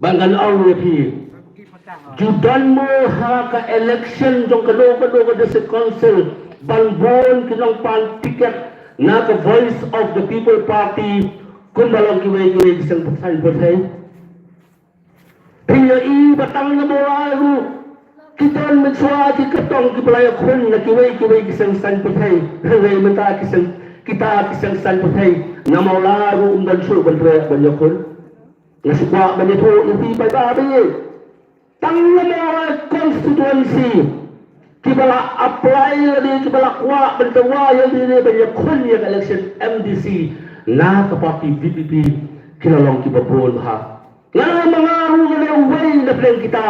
Bangan ang yapi. Judan mo ha ka election jong kano-kano ka sa council. Bangbon kinang pan ticket na ka Voice of the People Party kung malang kiway-kiway isang patay-patay. Kaya batang na mo lalo. Kita ang magswati katong kipalaya kun na kiway-kiway isang patay. Kaya mata kita isang patay na mo lalo undan siya banyak kun. Nasukwa ba nito hindi pa babi tangga mga constituency kibala apply lagi kibala kwa bantawa yung dili banyak kun yung election MDC na kapati DPP kilalong kibabon ha nga mga ruga na way na plan kita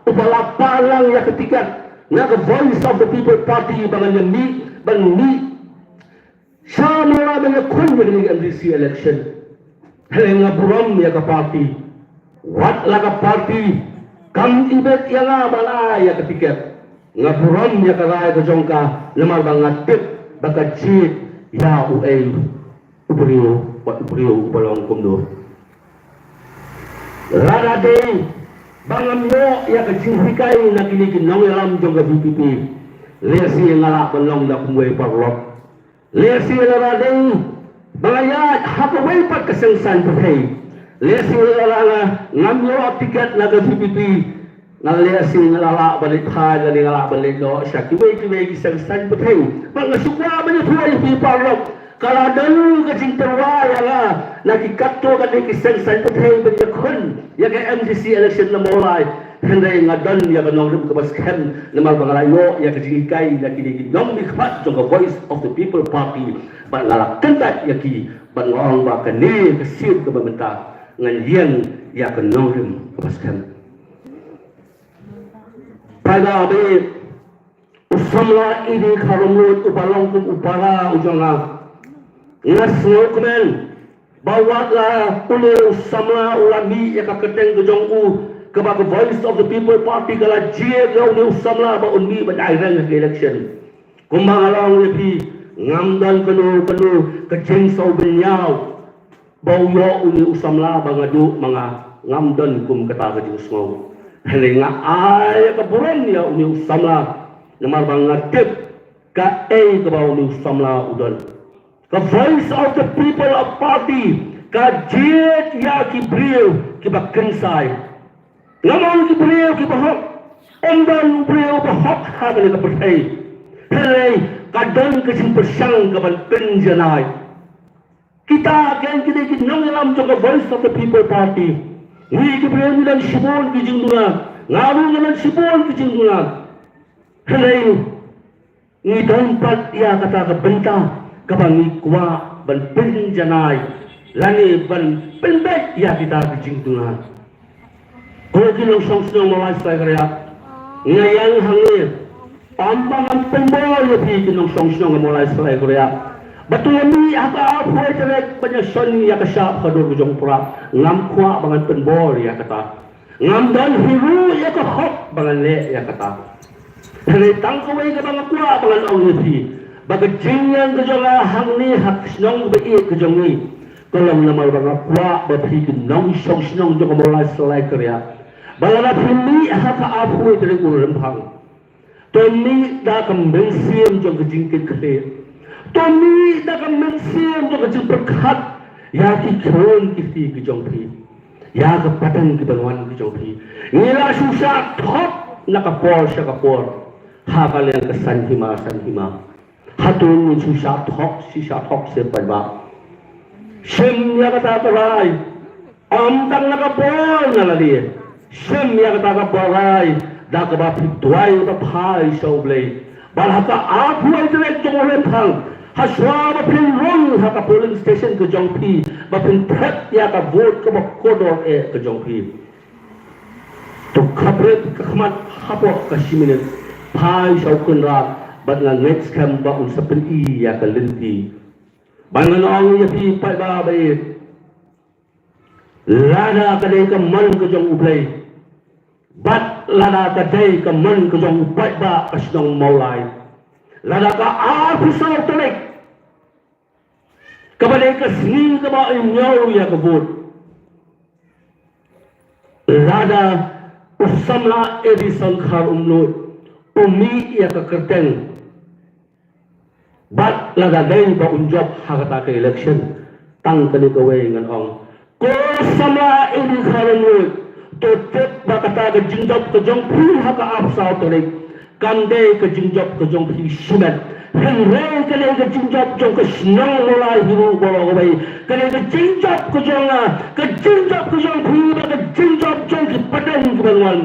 upala palang ya ketikat nga Voice of the People Party bangan ni sa mga banyak kun yung MDC election nga buram ya ka party wat la ka party kam ibet ya nga balaya ka tiket nga buram ya ka raya ka jongka lemar bangat tip baka chit ya uay ubriyo balong kumdo rara de bangam yo ya ka jinghikai na kinikin nang yalam jongka BPP lesi nga la balong na kumwe parlok lesi rara de Bangayat hapaway pagkasangsan patay. Lesi nalala ngamyo tiket na ka-PPP na lesi nalala balik ha na nalala balik no siya kiway kisangsan patay. Mga sukwa ba niya tuway piparok kaladalo kasing terwaya nga nakikatto ka ni kisangsan patay ba niya kun yung MDC election na mulay henday nga dan ya kanong kabaskan na mabangalayo ya kajikay na kiniginong mikpat yung Voice of the People Party banlalakanta yaki banwang ba kani kasir ka bamenta ngan yan ya kanong kabaskan pagabi usamla ini karumut upalong kum upara ujanga ngasno kemen bawatlah ule usamla ulami ya kaketeng gejong u kepada Voice of the People Party kala jie gau ni usamla ba unmi ba dairang ke election kumangalang lepi ngamdan kanu kejeng sau benyau bau yo uni usamla ba ngadu mga ngamdan kum kata kejeng semau helenga ay kaburan ya uni usamla namar bang ngatip ka ke bau uni usamla udan ka Voice of the People of Party ka jie ya kibril kibakensai Namun beliau kibahok, omdan beliau bahok habis kepercayai. Helai kadang kesimpersang kapan penjanai. Kita akan kita nanglam juga Voice of the People Party. Ni beliau nilan sibon kijingduna, ngaru nilan sibon kijingduna. Helai ni tempat ia kata kebenta kapan ni kuah ban penjanai. Lani ban penbet ia kita kijingduna. Kung kinong songs ng mga lifestyle kaya, ngayon hangin, pambangan pembol yung kinong songs ng mga lifestyle kaya, batulami apa-apa ay talag banyak soni ya kasyap kador kujong pura, ngam kwa bangan pembol ya kata, ngam dan hiru ya kahok bangan le ya kata, hari tangkaway ka bangan kwa bangan awnipi, bagajingan kujong hangni hak sinong bai kujong ni, kalau namal bangan kwa bapi kinong songs ng mga lifestyle kaya, Balana pili haka apu dari ulam hang. Toni dah kemensiam jong kejingkit kete. Toni dah kemensiam jong kejing berkat. Ya kikron kiti kejong pi. Ya kepatan kebanguan kejong pi. Nila susah top nakapor siya kapor. Hakal yang kesan hima. Hatun ni susah top siapa ba. Sem ya kata perai. Amtang nakapor nalali. Sem yang kata barai, dah kebapi tuai atau pai saublay. Balhaka aku itu lekjong olehang. Haswa bapin rong haka polling station ke jongpi, bapin prep ya ka vote ke kodor ke jongpi. Tu kabret kekhmat hapok kasimin pai saukun ra, bat nga next kam ba unsapen I ya ka linti. Bangan ong ya pi pai ba bai. Lada kadai ka man ke jong ublay. Bat lada kadai ka man ke jong upai ba kasnong maulai. Lada ka aku sa telik. Kabadai ka sning ka ba inyaw ya kabut. lada usamla edison khar umi ya kekerten bat lada day ba unjob hakata ke election tang kali kawe ngan ong ko samla edi khar to tep ba kata ke jinjob ke jong phi haka apsa to le kam day ke jinjob ke jong phi shibat hen re ke le ke jinjob jong ke snong mulai hiru bolo kawe ke le ke jinjob ke jong phi ba ke jinjob jong ke padan ke banwan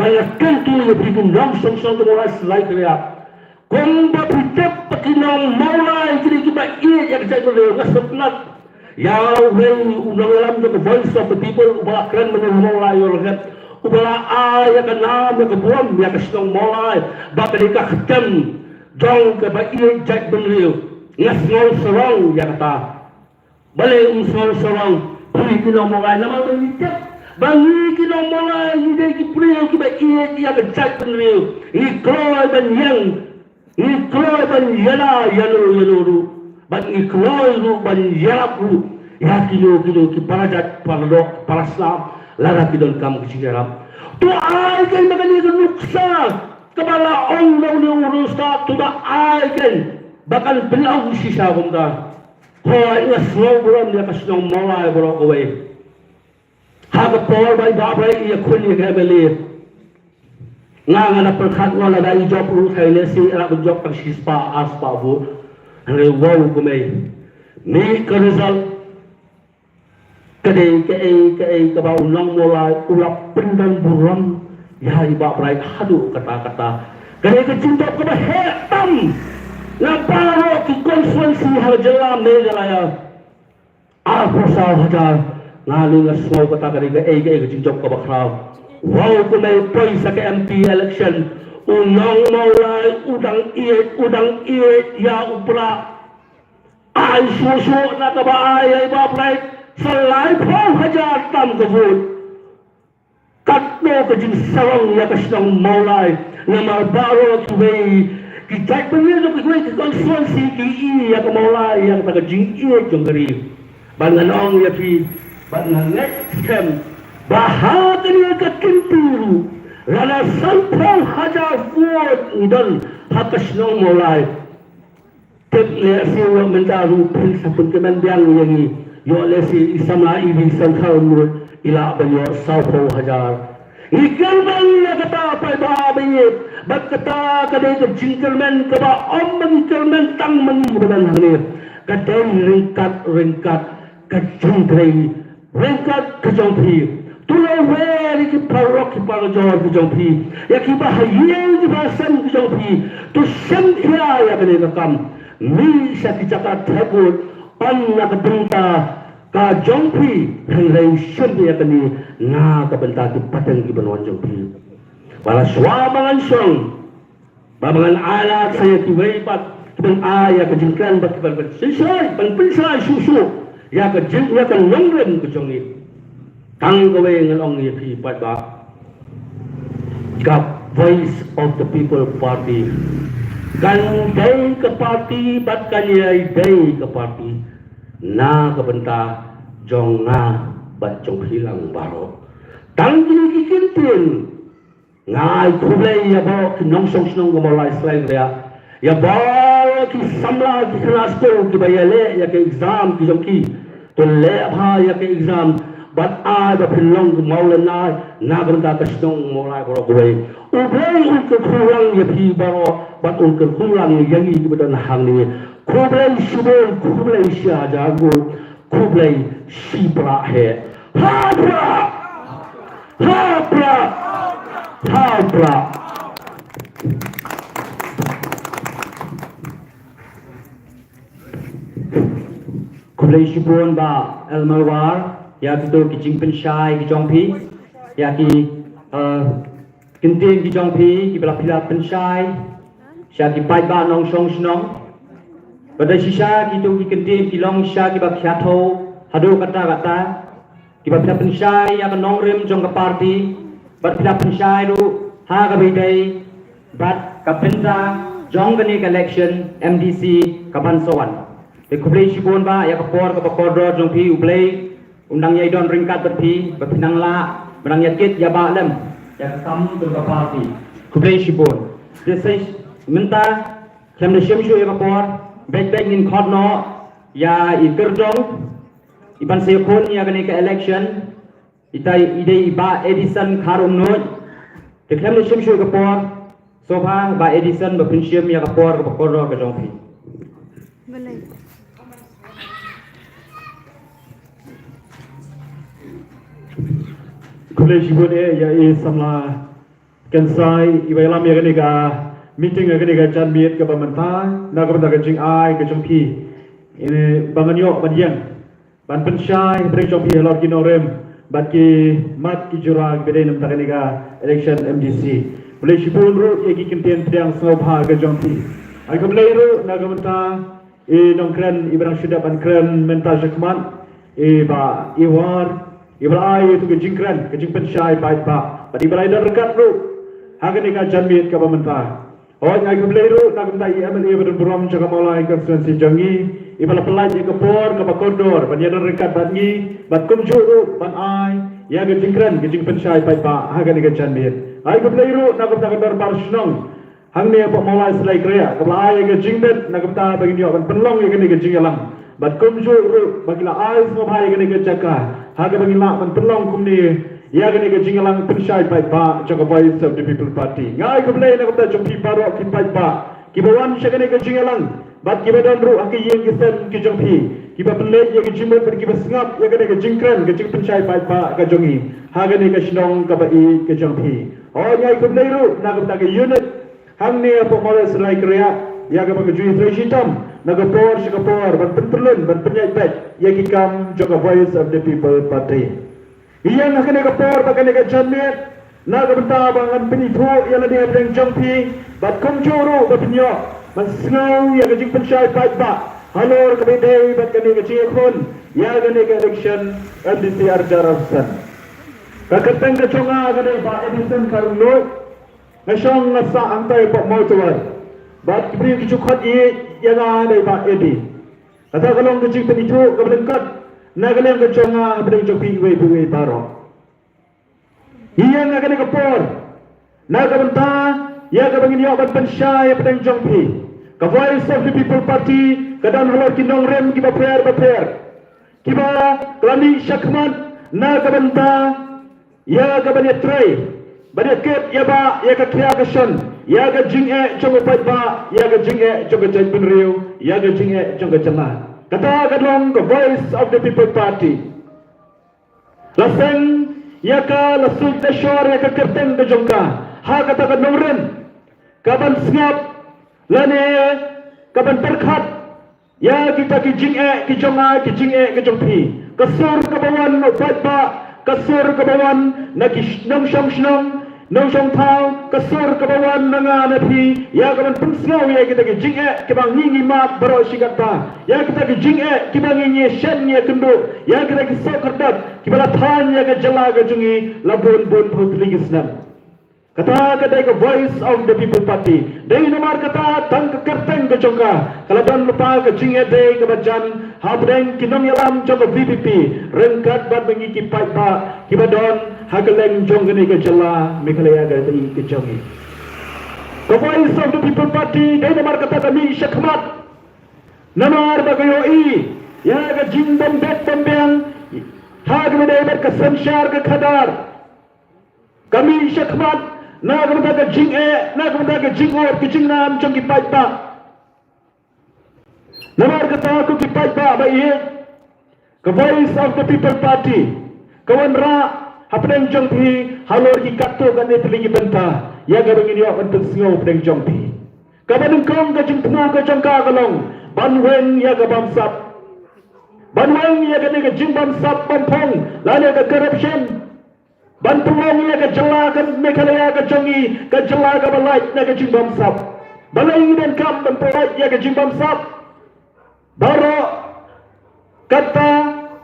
banyak tentu yang berikan dalam song-song mulai selai kerja. Komba pitep pakinang mulai jadi kita iya yang saya boleh ngasepnat. Ya wei ulang alam the voice of the people ubah keren menang mulai orang ubah ayah kenam yang kebuam yang kesenang mulai bapak mereka ketem jong ke ba iya jak benriu ngasngol serong yang kata balik ngasngol serong beri kinang mulai nama pitep bangi kinong mulai hindi kipriyo kiba iit iya kajak penriyo ikloy ban yana yanuru ban ikloy ru ban yarapu ya kilo ki parajat paradok paraslam lara kidon kam kisigarap tu ay kan magani kan nuksa kabala ong law ni urusta tu da ay kan bakal belau sisa kumda ko ina slow buram dia kasnong mulai borok away Haga Paul by Barbara iya kunya kabeli nga na perkhat wala da job ru khaile si ara job pag sispa aspa bu ang wow kumay ni ka result kade ke ba unang mola ulap pendan buram ya iba prai hadu kata-kata kade ke cinta ke ba hetam na paro ki konferensi hajala me galaya aku sa hajar ngaling semua kata kaliga ke jinjok ke bakraw wow kumay poy sa ke MP election unang maulay udang iit ya upra ay susu na kabaay ay bablay salay po hajar tam kavod katno ka jing sarong ya kasinang maulay na marbaro tuway kitay pangyado kagway kakonsuansi ki iya ka maulay yang taga jing iit yung garib banganong ya fi but the next time bahagia ketimpiru lana sampang hajar buat udal hakas nong mulai tekle siwa mendaru pun sapun kemendiang yang yo lesi isama ini sangkal mur ila banyo saupo hajar ikan bang kata apa bahagia bat kata kadai ke jingkelmen kaba om jingkelmen tang mengi badan hanir kadai ringkat kejungkrai Rengkat kejong pi, tulau weri ki parok ki parajor kejong pi, ya ki bahayel ki bahasan kejong pi, tu sempia ya kene kakam, mi sa ki jakat thebut, pan na kabenta ka jong pi, henglay sempia kene na kabenta ki pateng ki banwan jong pi. Wala swamangan song, bamangan alat saya ki weipat, kibang ayah kejengkan bat kibang sisay, pan pinsay susu. Ya ke jing ya kan longrem ke jongi tang gawe ngalong ya pi pat ba ka voice of the people party kan day ke party bat kan ya day ke party na ke benta jong nga bat jong hilang baro tang kini kikintin ngai kublai ya ba kinong song snong gomolai slang ya ba ki samla ki kelas ko ki bayale ya ke exam ki jong ki to le bha ya ke exam but I the pilong maulana na benda kasnong mulai boro goy ublay un ke kurang ya pi baro but un ke kurang yang i bedan hang ni kublay shibol kublay sha jago kublay shibra he habra Kulay shibon ba elmalwar ya kita kijing pensyai kijong pi ya ki kintin kijong pi ki pila pensyai sya ki pai ba nong song snong pada sisa ki tu ki kintin ki long sya ki ba khatho hado kata ki ba pensyai ya nong rem jong ka party ba pila pensyai ru ha ka bidai bat ka penta jong ka election MDC ka bansowan Kublai shibon ba ya kapor ka bakor jong pi ublai undang yai don ringkat berpi berpinang la Menang yakit ya ba'lam. Ya kesam ke parti. Kublai shibon. Desai minta kem de shemshu ya kapor. Baik-baik ngin khot no ya ikerdong. Iban sekon ya gani ke election. Itai ide ba Edison karum no. De kem de shemshu ya kapor. Sofa ba Edison ba prinsip ya kapor ka korno ka jongpi. Boleh. Kublai shibon ya samla kansai ibailam ya gani ka meeting ya gani ka janbiet ka bamanta na ka banta ka jing ai ka jongpi ini banganyo badian ban pensyai breng jongpi halor kinorem bat ki mat ki jurag bede nam takani ka election MDC kublai shibon ro ya ki kentian pedang sobha ka jongpi ai kublai ro na ka banta nongkran ibrang syuda ban kran menta jakman ba iwar Ibrahim itu kejingkran, kejing pensyai baik pak. Pada Ibrahim dah rekat tu, hagan ikan janmit ke pemerintah. Orang yang kembali tu, nak kembali MLA berberam jaga malah ikan sensi jangi. Ibalah pelaj ke por, ke bakondor. Pada dah rekat bangi, bat kumju tu, ban ai. Ya kejingkran, kejing pensyai baik pak. Hagan ikan janmit. Ai kembali tu, nak kembali berbar senang. Hang ni apa malah selai kerja. Kembali ai kejingmet, nak kembali bagi dia ban penlong ikan kejing alam. Bat kumju tu, bagilah ai semua bahaya ikan kejaka. Haga bagi lak mentelong kumni ya gani ke jingalang pensyai baik ba jaga voice of the people party ngai ke belai nak kata jompi paro ki baik ba ki bawan syagani ke jingalang bat ki badan ru aki yeng kisen ki jompi ki ba belai ya ke jimat ki ba sengap ya gani ke jingkran ke jing pensyai baik ba ka jongi haga ni ke snong ka bai ke jompi oh ngai ke belai ru nak kata ke unit hang ni apa mala selai kriya ya ke bagi jui hitam Nagapor, Singapore, ban penterlun, ban penyai bet, yang ikam jaga voice of the people party. Yang akan nagapor, bagan naga janmet, naga benta bangan penipu, yang ada yang jangpi, bat kumjuru, bat penyok, ban sengau, yang kajing pensyai baik ba, halor kebedai, bat kani kecil pun, yang akan naga election, MDC Arja Rafsan. Kakateng kecunga, akan ba Edison Karunut, nasyong nasa angtai pak mautuan. Bat kibri kicukhat yang ada ba edi. Kata kalau kecing penipu keberengkat, nagaleng keconga bereng jopi we baro. Ia nagaleng kepor, nagabenta, ia kabangin ia ban pensyai bereng jopi. Ka voice of the people party, kadan halor kinong rem kiba prayer. Kiba kelani syakman, nagabenta, ia kabanya tray. Bada ket ya ba ya ka kya ka shon ya ga jing e chong pa ba ya ga jing e chong ga chen bin riu ya ga jing e chong ga chama kata ga long the voice of the people party laseng ya ka lasul de shor ya ka kerteng de jongka ha kata ga nongren kaban sngap lane kaban terkhat ya kita ki jing e ki chonga ki jing e ki chong phi kasur ka bawan no ba kasur ke bawan naki nong shong thau kasur ke bawan nanga napi ya kaman pungsau ya kita ke jing ke bang ngi mat baro shikata ya kita ke jing ke bang ngi shen ya kendo ya kita ke sokardat ki bala than ya ke jala ke jungi labun bun phutli gisnam kata kadai ke voice of the people party dei nomar kata tang ke kerteng ke chongka kala dan lupa ke jing dei ke bajan habdeng kinong yalam jong VPP rengkat bat bengi ki pai ba ki badon hageleng jong gani ke jala mekalaya ga dei ke jongi the voice of the people party dei nomar kata kami syakmat namar bagayo i ya ga jingdom bet pembeng hag dei ber ke samshar ke khadar kami syakmat na gamda ke jing na gamda ke jing or ke jing nam jong ki pai ba namar kata aku ki pai ba bai ke voice of the people party kawan ra hapeng jong phi halor ki katto kan telingi benta ya ga bangin yo bentuk singo pedeng jong phi kaban kong ke jing pnu ke jong ka galong banwen ya ga bamsap banwen ya ga ne ke jing bamsap bampong lale ke corruption bantuang ya ke jela ke mekalaya ke jongi ke jela ke balai na ke jing bamsap balai dan kam bantuang ya ke jing bamsap baro kata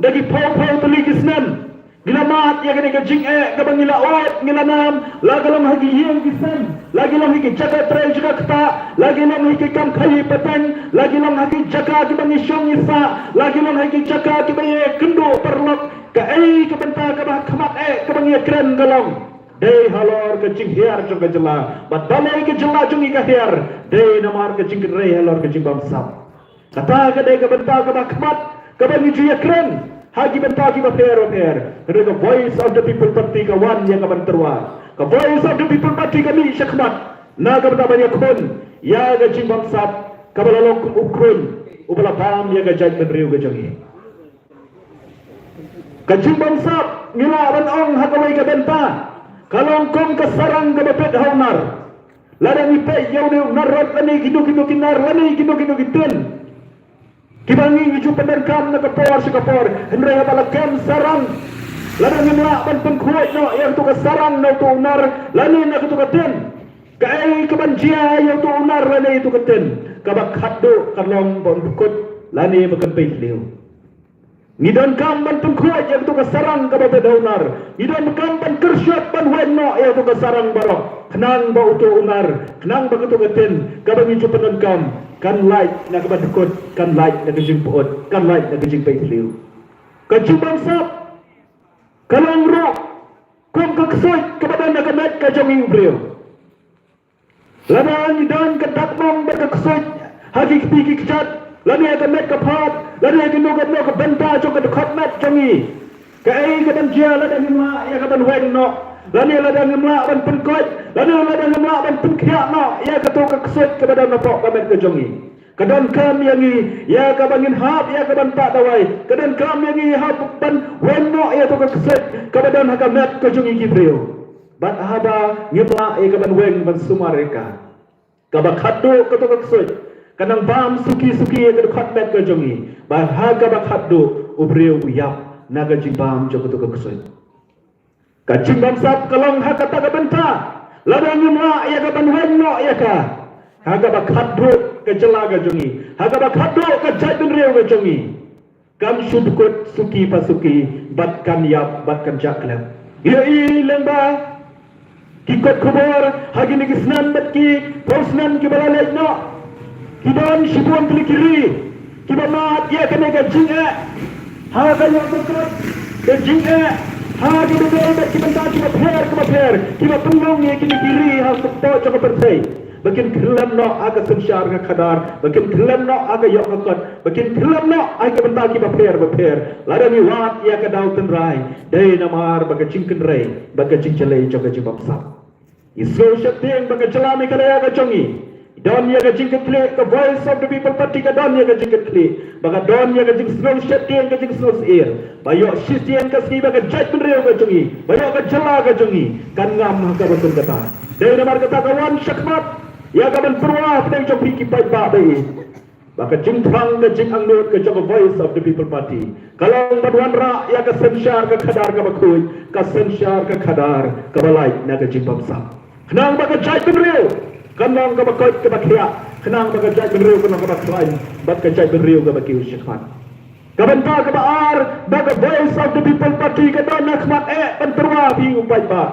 dari pau-pau tuligisnan gilamat ya kene gajing ke bangila ot ngilanam lagi lam hagi yang kisan lagi lam hagi jaga tray juga kata lagi lam hagi kam khai petang lagi lam hagi jaga ki bangi syong isa lagi lam hagi jaga ki baye kendo perlok ka ai ka benta ka ba khamat ke bangia kren galong dei halor ke jing hiar jong ke jela ba dalai ke jela jong i ka hiar dei namar ke jing rei halor ke jing bam sam kata ka dei ka benta ka ba khamat ka bangi juya kren hagi benta ki ba per the voice of the people party ka wan yang ka banterwa ka voice of the people party ka mi shakmat na ka benta banyak kun ya ga jing bam sam ka balalong ukrun ubala pam ya ga jaj menriu ga jong i kajing bangsap ngila ban ong hakawai ka benta kalong kong kasarang ka bapet haunar ladang ipe yaw ni narot lani gidu kinar lani gidu gitin kibangi iju penderkam na kapor si kapor henry habalakem sarang ladang ngila ban pengkuat no yang tu kasarang na tu unar lani na tu katin kai kabanjia yang tu unar lani tu katin kabak haddo kalong bon bukut lani makan liu Ngidan kamban pengkuat yang tu kasarang ka babe daunar. Ngidan kamban kersyat ban wenno yang tu kasarang barok. Kenang ba utu unar, kenang ba kutu gatin, ka bangi ju penengkam, kan light na ka badukot, kan light na kajing puot, kan light na kajing paitliu. Kajing bangsap, kalong ro, kung kaksoy ka badan na kamet ka jong ibriyo. Laban ngidan ka takmong ba kaksoy, hagi kipiki kichat, lani akan met kapat, lani akan nukat no kabenta jong kadukot met jongi. Kai kaban jia ladang ngimla ya kaban weng no, lani ladang ngimla ban penkot, lani ladang ngimla ban penkiak no, ya kato kaksut kepada napok kamet ke jongi. Kadan kam yangi ya kabangin hap ya kaban tak dawai, kadan kam yangi hap ban weng no ya to kaksut kepada hakamet ke jongi kibrio. Bat haba ngimla ya kaban weng ban sumareka. Kabak hadu kato kaksut. Kanang bam suki-suki yang dekat met ke jongi. Bahaga bakat do ubriu uyap naga jimbam joko tu kekusut. Kacing bam sap kalong hakata ka benta. Ladang ngimla ya ka banwen no ya ka. Haga bakat do ke jela ke jongi. Haga bakat do ke jatun riu ke jongi. Kam sudukut suki pasuki bat kan yap bat kan jaklem. Ya lemba kikot kubur hagi nigisnan bat ki posnan ki balalej no. Kidan sibuan kiri kiri, kiban mat ya kena gajing ha kaya berkat gajing ha kita ber kiban tak kiban per, kiban pengung ya kiri kiri ha sepo cakap pertai, bagian kelam no aga sensyar ka kadar, bagian kelam no aga yok kot, bagian kelam no aga bentar kiban per, lada ni wat ya ka dau tenrai, dai namar bagajing kenrai, bagajing celai cakap jibam sap, isu syateng bagajlami kadaya gajongi. Don ya gajing keklik, ke voice of the people party ke don ya gajing keklik. Baka don ya gajing snow shetian gajing snow air. Bayok shitian kasih baka jat menriu gajongi. Bayok ke jela gajongi. Kan ngam ka betul kata. Dari namar kata kawan syakmat. Ya kaban perwah pedang jom piki pai ba bai. Baka jing terang gajing angnut ke jong voice of the people party. Kalau baduan ra ya ke sensyar ke kadar ke bakuy. Ke sensyar ke kadar ke balai na gajing bamsa. Kenang baka jat menriu. Kanang ka bakot ka bakya, kanang ka jaj benriu kanang ka baklain, bat ka jaj benriu ka bakiu syakmat. Kabenta ka baar, baga voice of the people party ka don nakmat penterwa bi upay ba.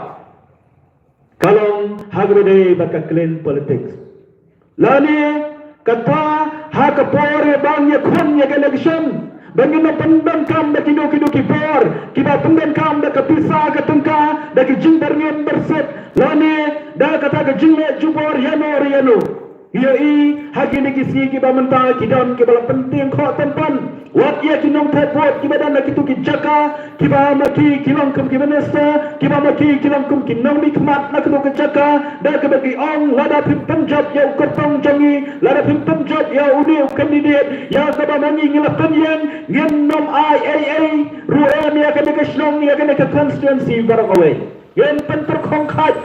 Kalong hagrede bat ka clean politics. Lani kata ha ka pore bang ya khun ya election. Bangin na pandang kam da kido kipor, kiba pandang kam da kapisa ka tungka, da ki jingbar ngem berset, lani da kata ka jingle jubor yano. Yai hagi ni kisi kiba menta kidon kiba penting kho tempan. Wat ya kinong thepot kiba dan kitu ki jaka, kiba maki kilong kum kiba nesta, kiba maki kilong kum kinong mikmat na kitu ki jaka, da ka bagi ong lada pim penjat ya ukotong jangi, lada pim penjat ya uni kandidat ya ka ba mangi ngila penyen ngem nom IAA ruem ya ka nekasnong ya ka nek constituency barang away. Yen penter khongkhat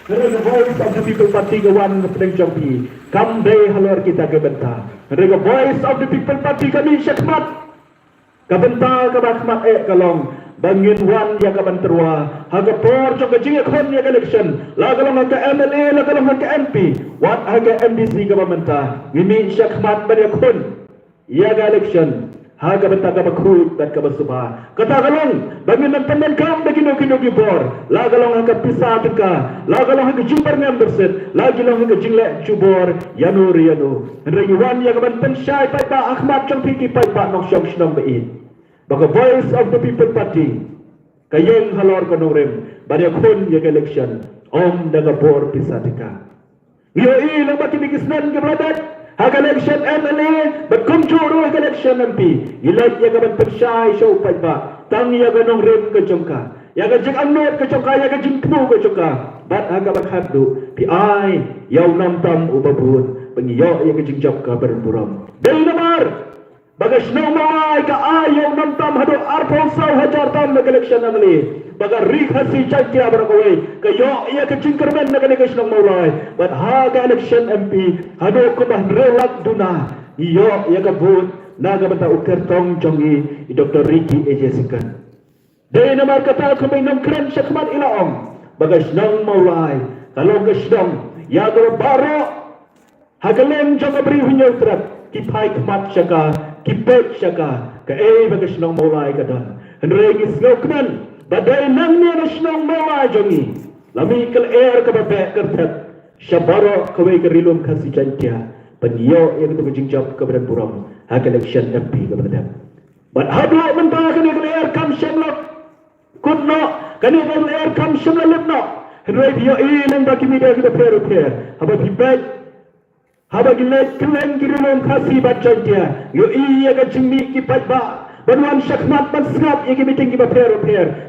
the voice of the people party gawan pedang jampi kambe halor kita ke benta the voice of the people party kami syakmat ka benta ka bakmat kalong bangin wan ya ka banterwa haga por jong gajing khon ya election la kalong ka MLA la kalong ka MP wat haga MDC ka benta ngimi syakmat ba khon ya ga election haga benta ka bakut dat ka basuba kata kalong bangin nan temen kam begino gibor la kalong haga pisah ka la kalong haga jumper ngam berset la kalong haga jingle jubor yano riano rewan ya ka ban pensyai pai ba Ahmad jong piki pai ba nok syong shnong bein Baka Voice of the People Party kayeng halor kanorem bada kon ya election om daga bor pisatika yo ilang bakinikisnan ke bradat hak election MLA bakum churu hak election MP ilang ya gaban persyai show pa tang ya kanorem ke jongka ya ga jing anot ke jongka ya ga jing knu ke jongka bat aga bakhadu pi ai yaw nam tam ubabun pengiyo ya ga jing jok ka berburam del namar bagas no mai ka ayaw nam tam hado arpon saw hajar tam na election amli baga rik hasi chakya barakawai ka yo iya ka cingkermen na election ng maulay but haga election MP hado ko bah relak duna yo iya ka bud naga bata uker tong jongi Dr. Ricky Ejesikan day namar kata ko may nang kren syakmat ilaong bagas nang maulay kalau gasdong ya go baro hagalem jong abri hunyo trap kipai kmat syaka kipet syaka ka bagas nang maulay kadan henregi snokman badai nang ni nasional maulay jongi lami kel ka babe kertat syabaro kawai kerilum kasi jantia penyo yang itu jingjab ke badan buram hak election MP ke badan but hadu mentah kani kel kam syamlok kunno kani kel kam syamlok no henregi yo ilang baki media kita fair haba hibet haba gilet kelen kirilum kasi bajantia yo iya ka jingmi kipat ba Banuan syakmat mansngap yang meeting kita fair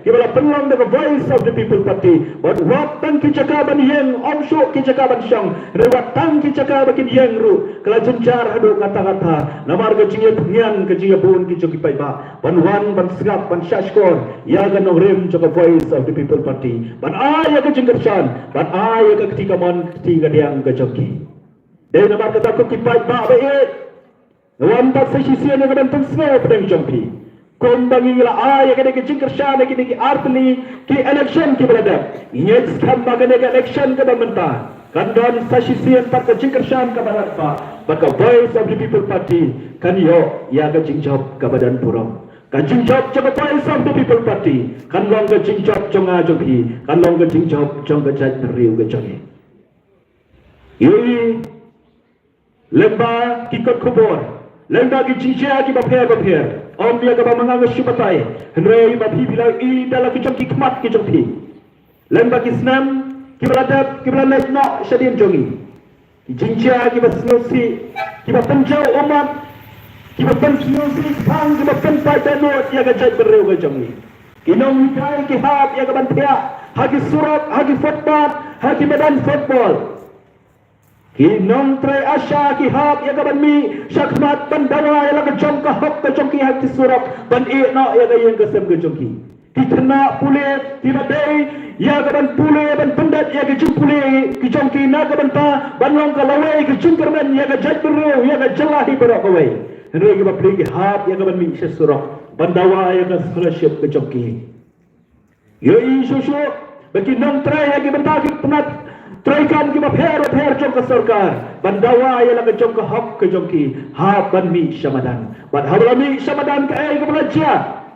kita pelong dengan Voice of the People Party buat waktan kicakaban yang omsuk kicakaban syang rewatan kicakaban yang ru kala jenjar hadu kata-kata namar kecingnya pengian kecingnya bun kicok kipai ba banuan mansngap ban syashkor ya kan rem cakap Voice of the People Party ban ayah kecingkersan ban ayah ketika man ketika diang kecoki dan namar kata ku kipai ba baik Wampat sesisian yang kadang pensel pedang jompi. Kombangi ila ayah kena kecingkersan kini ki artli ki election ki berada. Inyet skamba kena ki election ke mentah. Kandan sesisian pak kecingkersan ke barat pa. Baka Voice of the People Party kan yo ya kecingjob ke badan puram. Kecingjob coba Voice of the People Party. Kan long kecingjob jonga jompi. Kan long kecingjob jong kecaj beriu kecongi. Yui lemba kikot kubur. Lenda ki cicia ki bapher om dia ka mangang syupatai henrei bapi bila I dalam kicom ki kmat ki jompi lemba ki snam ki beradab ki beradab no syadin jongi ki cicia ki basnosi ki bapenjau umat ki bapensiosi pang ki bapenpai danot ya ga jai bereu ga jongi ki nong kai ki hab ya ga bantia hagi surat hagi football hagi medan football Kinong tray asya ki hab ya gaban mi syakmat pandawa ya laga jom ka hab ka jom ki hab ki surap ban i na ya ga yang kesem ke jom ki kena pule tiba day ya gaban pule ban pendat ya ga jom pule ki jom ki na gaban pa ban long ka lawe ki jom kermen ya ga jat beru ya ga jelahi berak kawai henry ki bapli ki hab ya gaban mi surap pandawa ya ga scholarship ke jom ki yo I susu bagi nong tray ya ki bentaki penat Traikan kita fair jom ke sarkar bandawa ya laga jom ke hak ke jom ki ha ban mi syamadan ban habla mi syamadan ke ai ke belaja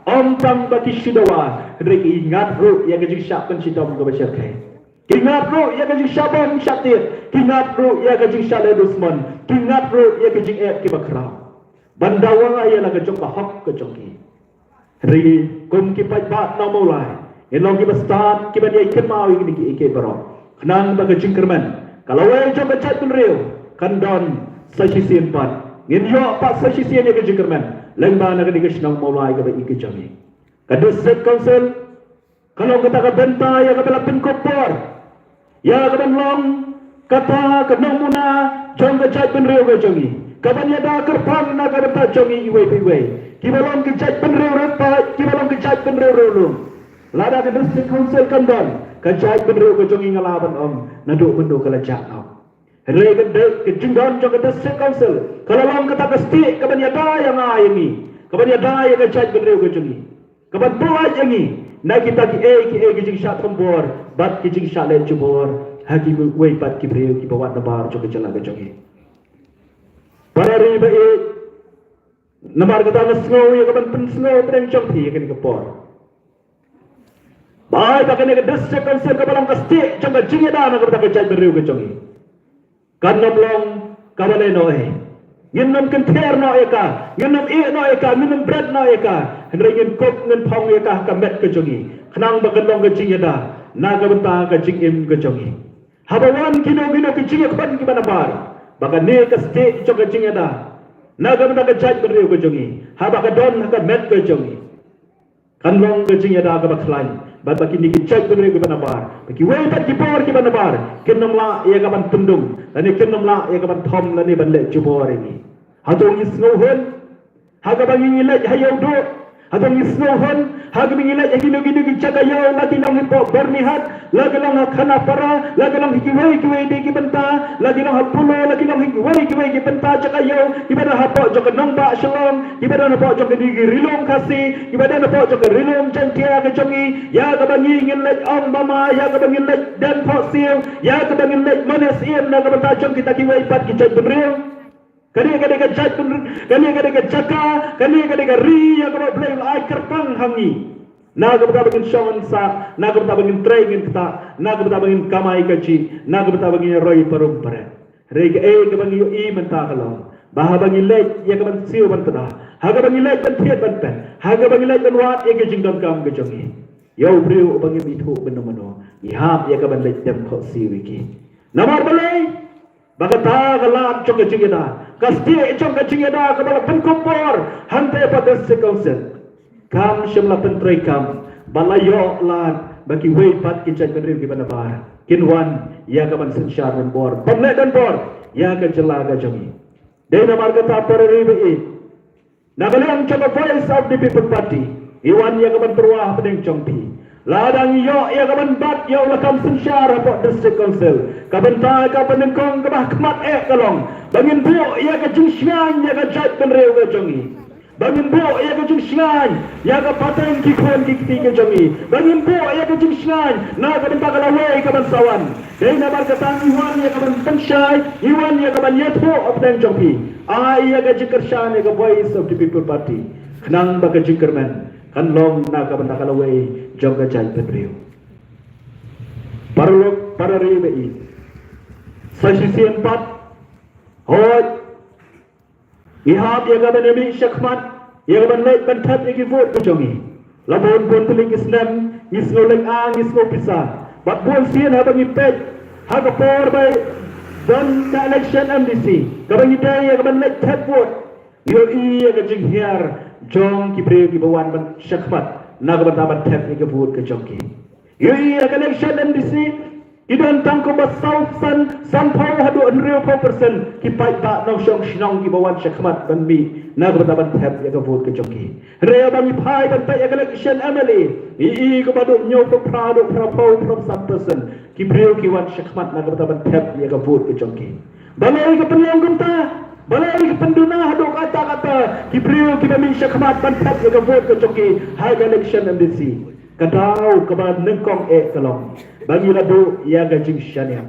om tang baki sidawa rek ingat ru ya ke jing syak pen sidom ke bashar kai ingat ru ya ke jing syabon syatir ingat ru ya ke jing syale dusman ingat ru ya ke jing ek ki bakra bandawa ya laga jom ke hak ke jom ki ri kum ki pat ba na mulai elong ki bastat ki ban ya kemau ki ki ke baro Kenang baga jingkerman. Kalau awak jom baca penriu, kandon sesisian pat. Ngin yo pat sesisian ya ke jingkerman. Lemba nak digesnang maulai ke bagi kejami. Kadu state council, kalau kita ke benta ya ke bela penkopor, ya ke long kata ke muna jom baca penriu ke jami. Kapan ya dah kerpang nak ke benta jami iwe. Kibalong kejat penriu repat, kibalong kejat penriu rulung. Lada ke district council kandon. Kajai benru ke jongi ngalaban om naduk bendu ke lejak om henry ke jinggon jong ke district council kalau long kata ke stik ke banyada yang ayami ke banyada yang kajai benru ke jongi ke bantuan yangi na kita ki ke jing syak tombor bat ki jing syak len jubor hagi wei bat ki breu ki bawat nabar jong ke jela ke jongi parari bae namar kata ngesngo ya ke ban pensngo pedang jong thi ke ni ke por Baik tak kena kedesek konser ke balang kastik jangka jingnya dah nak bertak kecai beriu ke jongi. Kan nomlong kabaleno Nginum kenter no eka, nginum no eka, nginum bread no eka. Hendrai ngin kop ngin pong eka kamet ke jongi. Kenang bagelong ke jing yada, naga benta ke jing im ke jongi. Habawan kino ke jing kon ki bana bar. Baka ne ke ste cho ke jing yada. Naga benta ke jaj ke jongi. Haba ke don ke met ke jongi. Kanlong ke jing yada ke baklain. Bagi ni kicak benar ke banabar. Bagi wajib kipor ke banabar. Kenam la ia kapan tundung. Lani kenam la ia kapan thom lani banlek jubor ini. Hadong isnohen. Haga bagi ngilaj hayau do. Hadong isnohen. Haga bagi ngilaj gino kicak ayau lagi long hipok bernihat. Lagi long khana para. Lagi long hikiwai di kibenta. Lagi long hapulo. Lagi long hikiwai kibenta cak ayau. Ibadah hapok jok nombak shalom. Ibadah hapok jok di rilong kasih. Ibadah hapok jok rilong cantia ke jongi. Ya kebangi ngilaj ong mama. Ya kebangi ngilaj dan fosil. Ya kebangi ngilaj manas iam. Na kebenta jong kita kiwai pat kicak benril. Kani ke jaj benril. Kani ke jaka. Kani ke ri. Ya kebenta blay ai kerpang hangi. Na kebenta bangin shawan sa. Na kebenta bangin traingin kita. Na kebenta bangin kamai kaci. Na kebenta bangin roi parum pare. Rei ke kebangi yu i mentah kalong. Baha bangin lej. Ya kebangi siu bantah. Haga bangin lej ban tiet bantan. Haga bangin lej ban wat. Ya ke jingdom kam ke jongi. Yau beriu bangin itu benar-benar. Ihap ya kebangi lej dem kok siu iki. Namar balai. Baka ta kalap chong ke jingida. Kastia chong ke jingida. Kabala pengkopor. Hantai pada sekausen. Kam syamla pentrai kam. Balayo lan. Bagi wait pat kicaj benril gimana bar. Kinwan. Ya kaman sensyar dan bor. Pemlek dan bor. Ya ke jelaga jongi. Dena margata para ribi. Nagalang coba voice of the people party. Iwan ya kaman perwah pedeng jongpi. Ladang yo ya kaman bat yo lakam sensyar apok district council. Kabenta ka penengkong kabah kemat kalong. Bangin bu ya ke jingsyang ya ke jaj benril ke jongi. Bangin bu ya ke jingsyang ya ke pateng kikon kikti ke jongi. Bangin bu ya ke jingsyang na kabenta kalawai kaman sawan. Dena margata iwan ya kaman pensyai. Iwan ya kaman yetho of pedeng jongpi. Ai ya ke jingkersyan ya ke voice of the people party. Kenang baka jingkerman. Kanlong na kabenta kalawai jongga jaj benril. Parlok para ribi. Sesi 4 hoj ihap ya gaban emi syakmat ya gaban lek bantat ya vote ko jongi labon pun tuling islam ngisnoleng ang ngisno pisa bat bol sien ha bangi pej ha ka por bay don ka election MDC gaban ide ya gaban lek tat vote yo i ya ga jing hiar jong ki bre ki bawan ban syakmat na gaban taban tat ya vote ko jongi yo i ya ga election MDC Idan tangko ba sausan sampau hadu unreal 4% ki pai ba nong syong shnong ki bawan syakmat ban mi na bertaban tap ya ka vote ke joki rea bang pai ban pai ya election amali I ko badu nyo to prado prapo from some person ki brio ki wan syakmat na bertaban tap ya ka vote ke joki balai ka penyong gumta balai ka penduna hadu kata ki brio ki ban syakmat ban tap ya ka vote ke joki high election MDC kadau kabad nengkong kalong bagi ladu ya gajing syania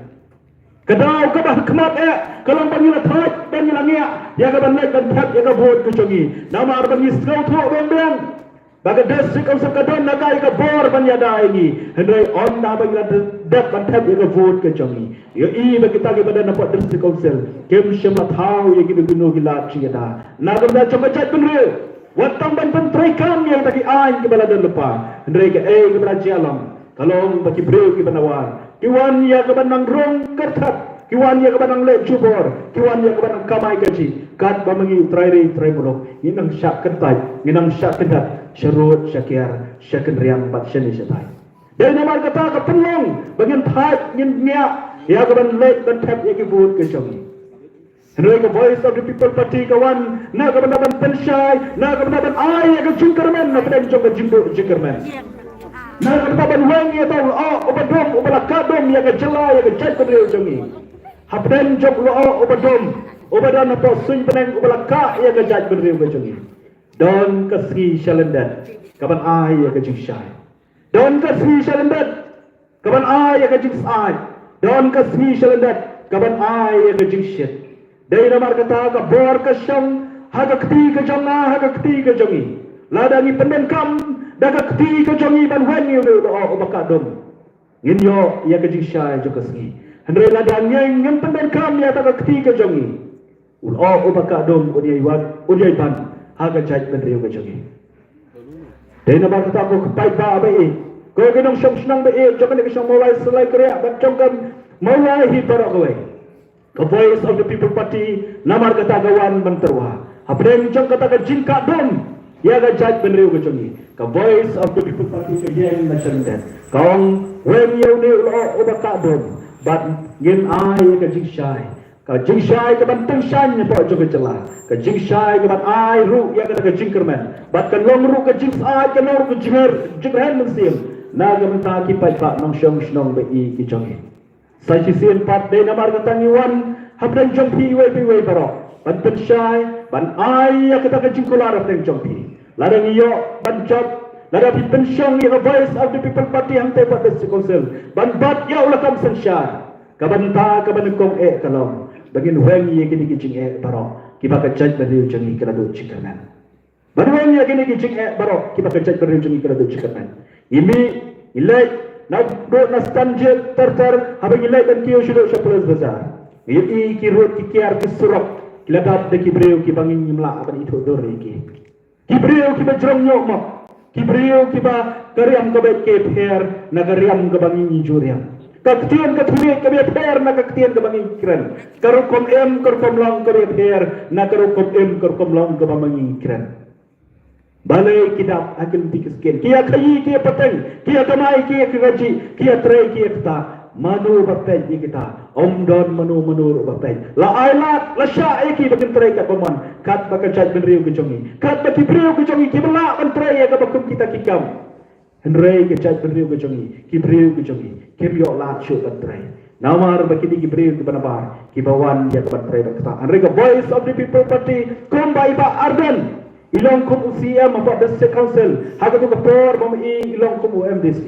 kadau kabah kemat kalau bagi la thaj bagi la ngia ya ga ban lek ban thap ya ga vote ku chongi nama ar bagi skau tho beng baga district of sakadon nagai ka bor ban ya dai ni hendai on na bagi la dat ban thap ya ga vote ku chongi yo I bagi ta ge badan apa district council kem shemla thau ya gi gino gi la chi ya da na ga da chonga chat ben re watang ban pentrai kam yang taki ain ke baladan lepa hendai ke ke belajalam kalong bagi breu ki banawar kiwan ya ke banang rong kertat kiwan ya ke banang le jubor kiwan ya ke banang kamai gaji kat bamangi trai monok inang syak kentai inang syak kendat syarut syakiar syakin riang bat syani syatai dan namar kata ke penong bagian thaj ngin nya ya ke ban le ban tap ya ki vote ke jongi hendai ke voice of the people party kawan na ke ban pensyai na ke ban ai ya ke jingkerman na pen jong ke jingkerman na kaban wang ya tahu obadom obalakadom ya ke jela ya ke jaj pedril jongi hapden jok lo obadom obadan apa sun peneng obalaka ya ke jaj pedril jongi don kasih shalendan kaban ai ya ke jingshai don kasih shalendan kaban ai ya ke jingsai don kasih shalendan kaban ai ya ke jingshit dai namar kata ka bor ka syang haga kti ka jonga haga kti ka jongi ladangi penden kam daga kti ka jongi ban wen yu do obakadom ngin yo ya ka jingsha jo kasgi hendre ladang ngin penden kam ya daga kti ka jongi ubaka dom unyai ban haga jai benriu ke jongi dei na bar kata ko pai ba bai ko ke nong shong snang bai jangan ke shong mulai selai kriya ban jongkan mulai hi barok we the voice of the people party namar kata gawan banterwa apren jong kata ke jingka dom ya ga jai benriu ke jongi the voice of the people party ke yang nation den kong when you ni ubaka dom but ngin ai ke jing shai ka jing shai ke ban teng shan ne po joge cela ka jing shai ke ban ai ru ya kata ke jing kermen bat kan long ru ke jing ai ke long ke jinger jingren mesim na ga menta ki pai pa nong shong snong be i ki jongi sai si sien pat de na mar kata ni wan habren jong pi we baro ban teng shai ban ai ya kata ke jing kular teng jong pi ladang yo ban job ladang pi pensiong ya voice of the people party hang te pat the council ban bat ya ulah kam sensyar kabanta kaban kong kalong bagin weng ye kini kicing baro kiba ka jaj bariu jangi kala do chikerman ban weng ye kini kicing baro kiba ka jaj bariu jangi kala do chikerman imi ilai na do na stanje ter habang ilai dan kiyo shudo shapulaz bazar yi ki rot ki kiar ki surok kiladap de kibreu ki bangin nyimla aban itu dore ki kibreu ki bajrong nyok mo kibreu ki ba kariam ka bet ke pher na kariam ka bangin juriam kaktian ka thumi ka be pher na kaktian ka bangin kran karukom em karukom long ka be pher na karukom em karukom long ka bangin kran balai kidap akan dikisken kia khayi kia pateng kia kamai kia gaji kia tray kia kata manu bapai kita omdon manu bapai la ailat la sha eki bakin tray kat paman kat bakal jaj benriu ke jongi kat baki priu ke jongi ki bela ban tray ya ka bakum kita kikam henrei ke jaj benriu ke jongi ki priu ke jongi kim yo la chu ban tray namar baki di ki priu ke banabar ki bawan ya ka ban tray bakta anre ka voice of the people party kom bai ba arden ilong kum usia mapa district council haga tu kapor mama ilong kum UMDC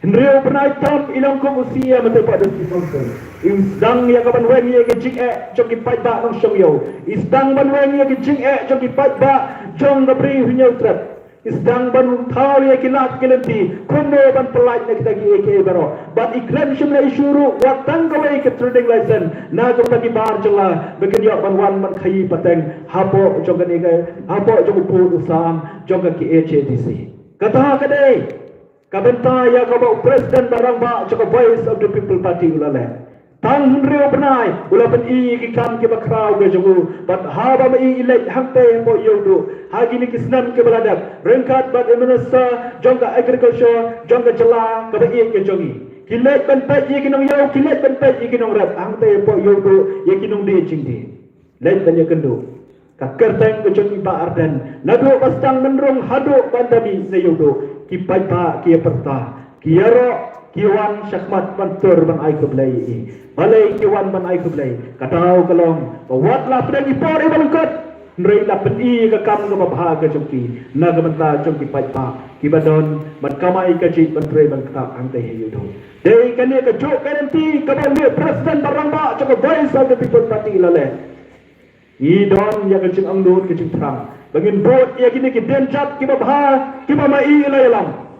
henreu pernah tam ilong kum usia mata pa district council isdang ya kaban wen ye ke jing jong ki pai ba nong shong yo isdang ban wen ye ke jing jong ki pai ba jong ga pri hunyau trat isdang ban thau ye ki lat ke lenti kono ban pelai na kita ki ke baro but iklan shimla ishuru watang ga we ke trading license na ko pagi bar jala begin yo ban wan man khai pateng hapo jong ga ni ga hapo jong pu usam jong ga ki HADC kata kade kabenta ya ka ba president barang ba jong voice of the people party ulale tang henreu benai ula ben i ki kam ki bakrau ge jogu but ha ba ma i ilek hangte mo yodu ha gini kisnan ke baladap rengkat bad minister jongga agriculture jongga jela ka ba i ke jongi kilek ben pe i ki nong yo kilek ben pe i ki nong rap hangte mo yodu ye ki nong de jingdi lain dan ye kendu ka kerteng ke jongi ba arden nadu bastang menrung hadu bandabi ne yodu ki pai ba ki perta ki yaro kiwan syakmat pantur ban ai kublai balai kiwan ban ai kublai katau kalong wat la pedang ipor balungkot nrei la peni ka kam ka babha ka jongki na ka manta jongki pai pa ki badon ban kamai ka jit ban tre ban kata ante he yudo dei kane ka jo guarantee ka ban le president barangba ka voice of the people party lale I don ya ka jing angdut ka jing trang bangin bot ya kini ki denjat ki babha ki ba mai ilalam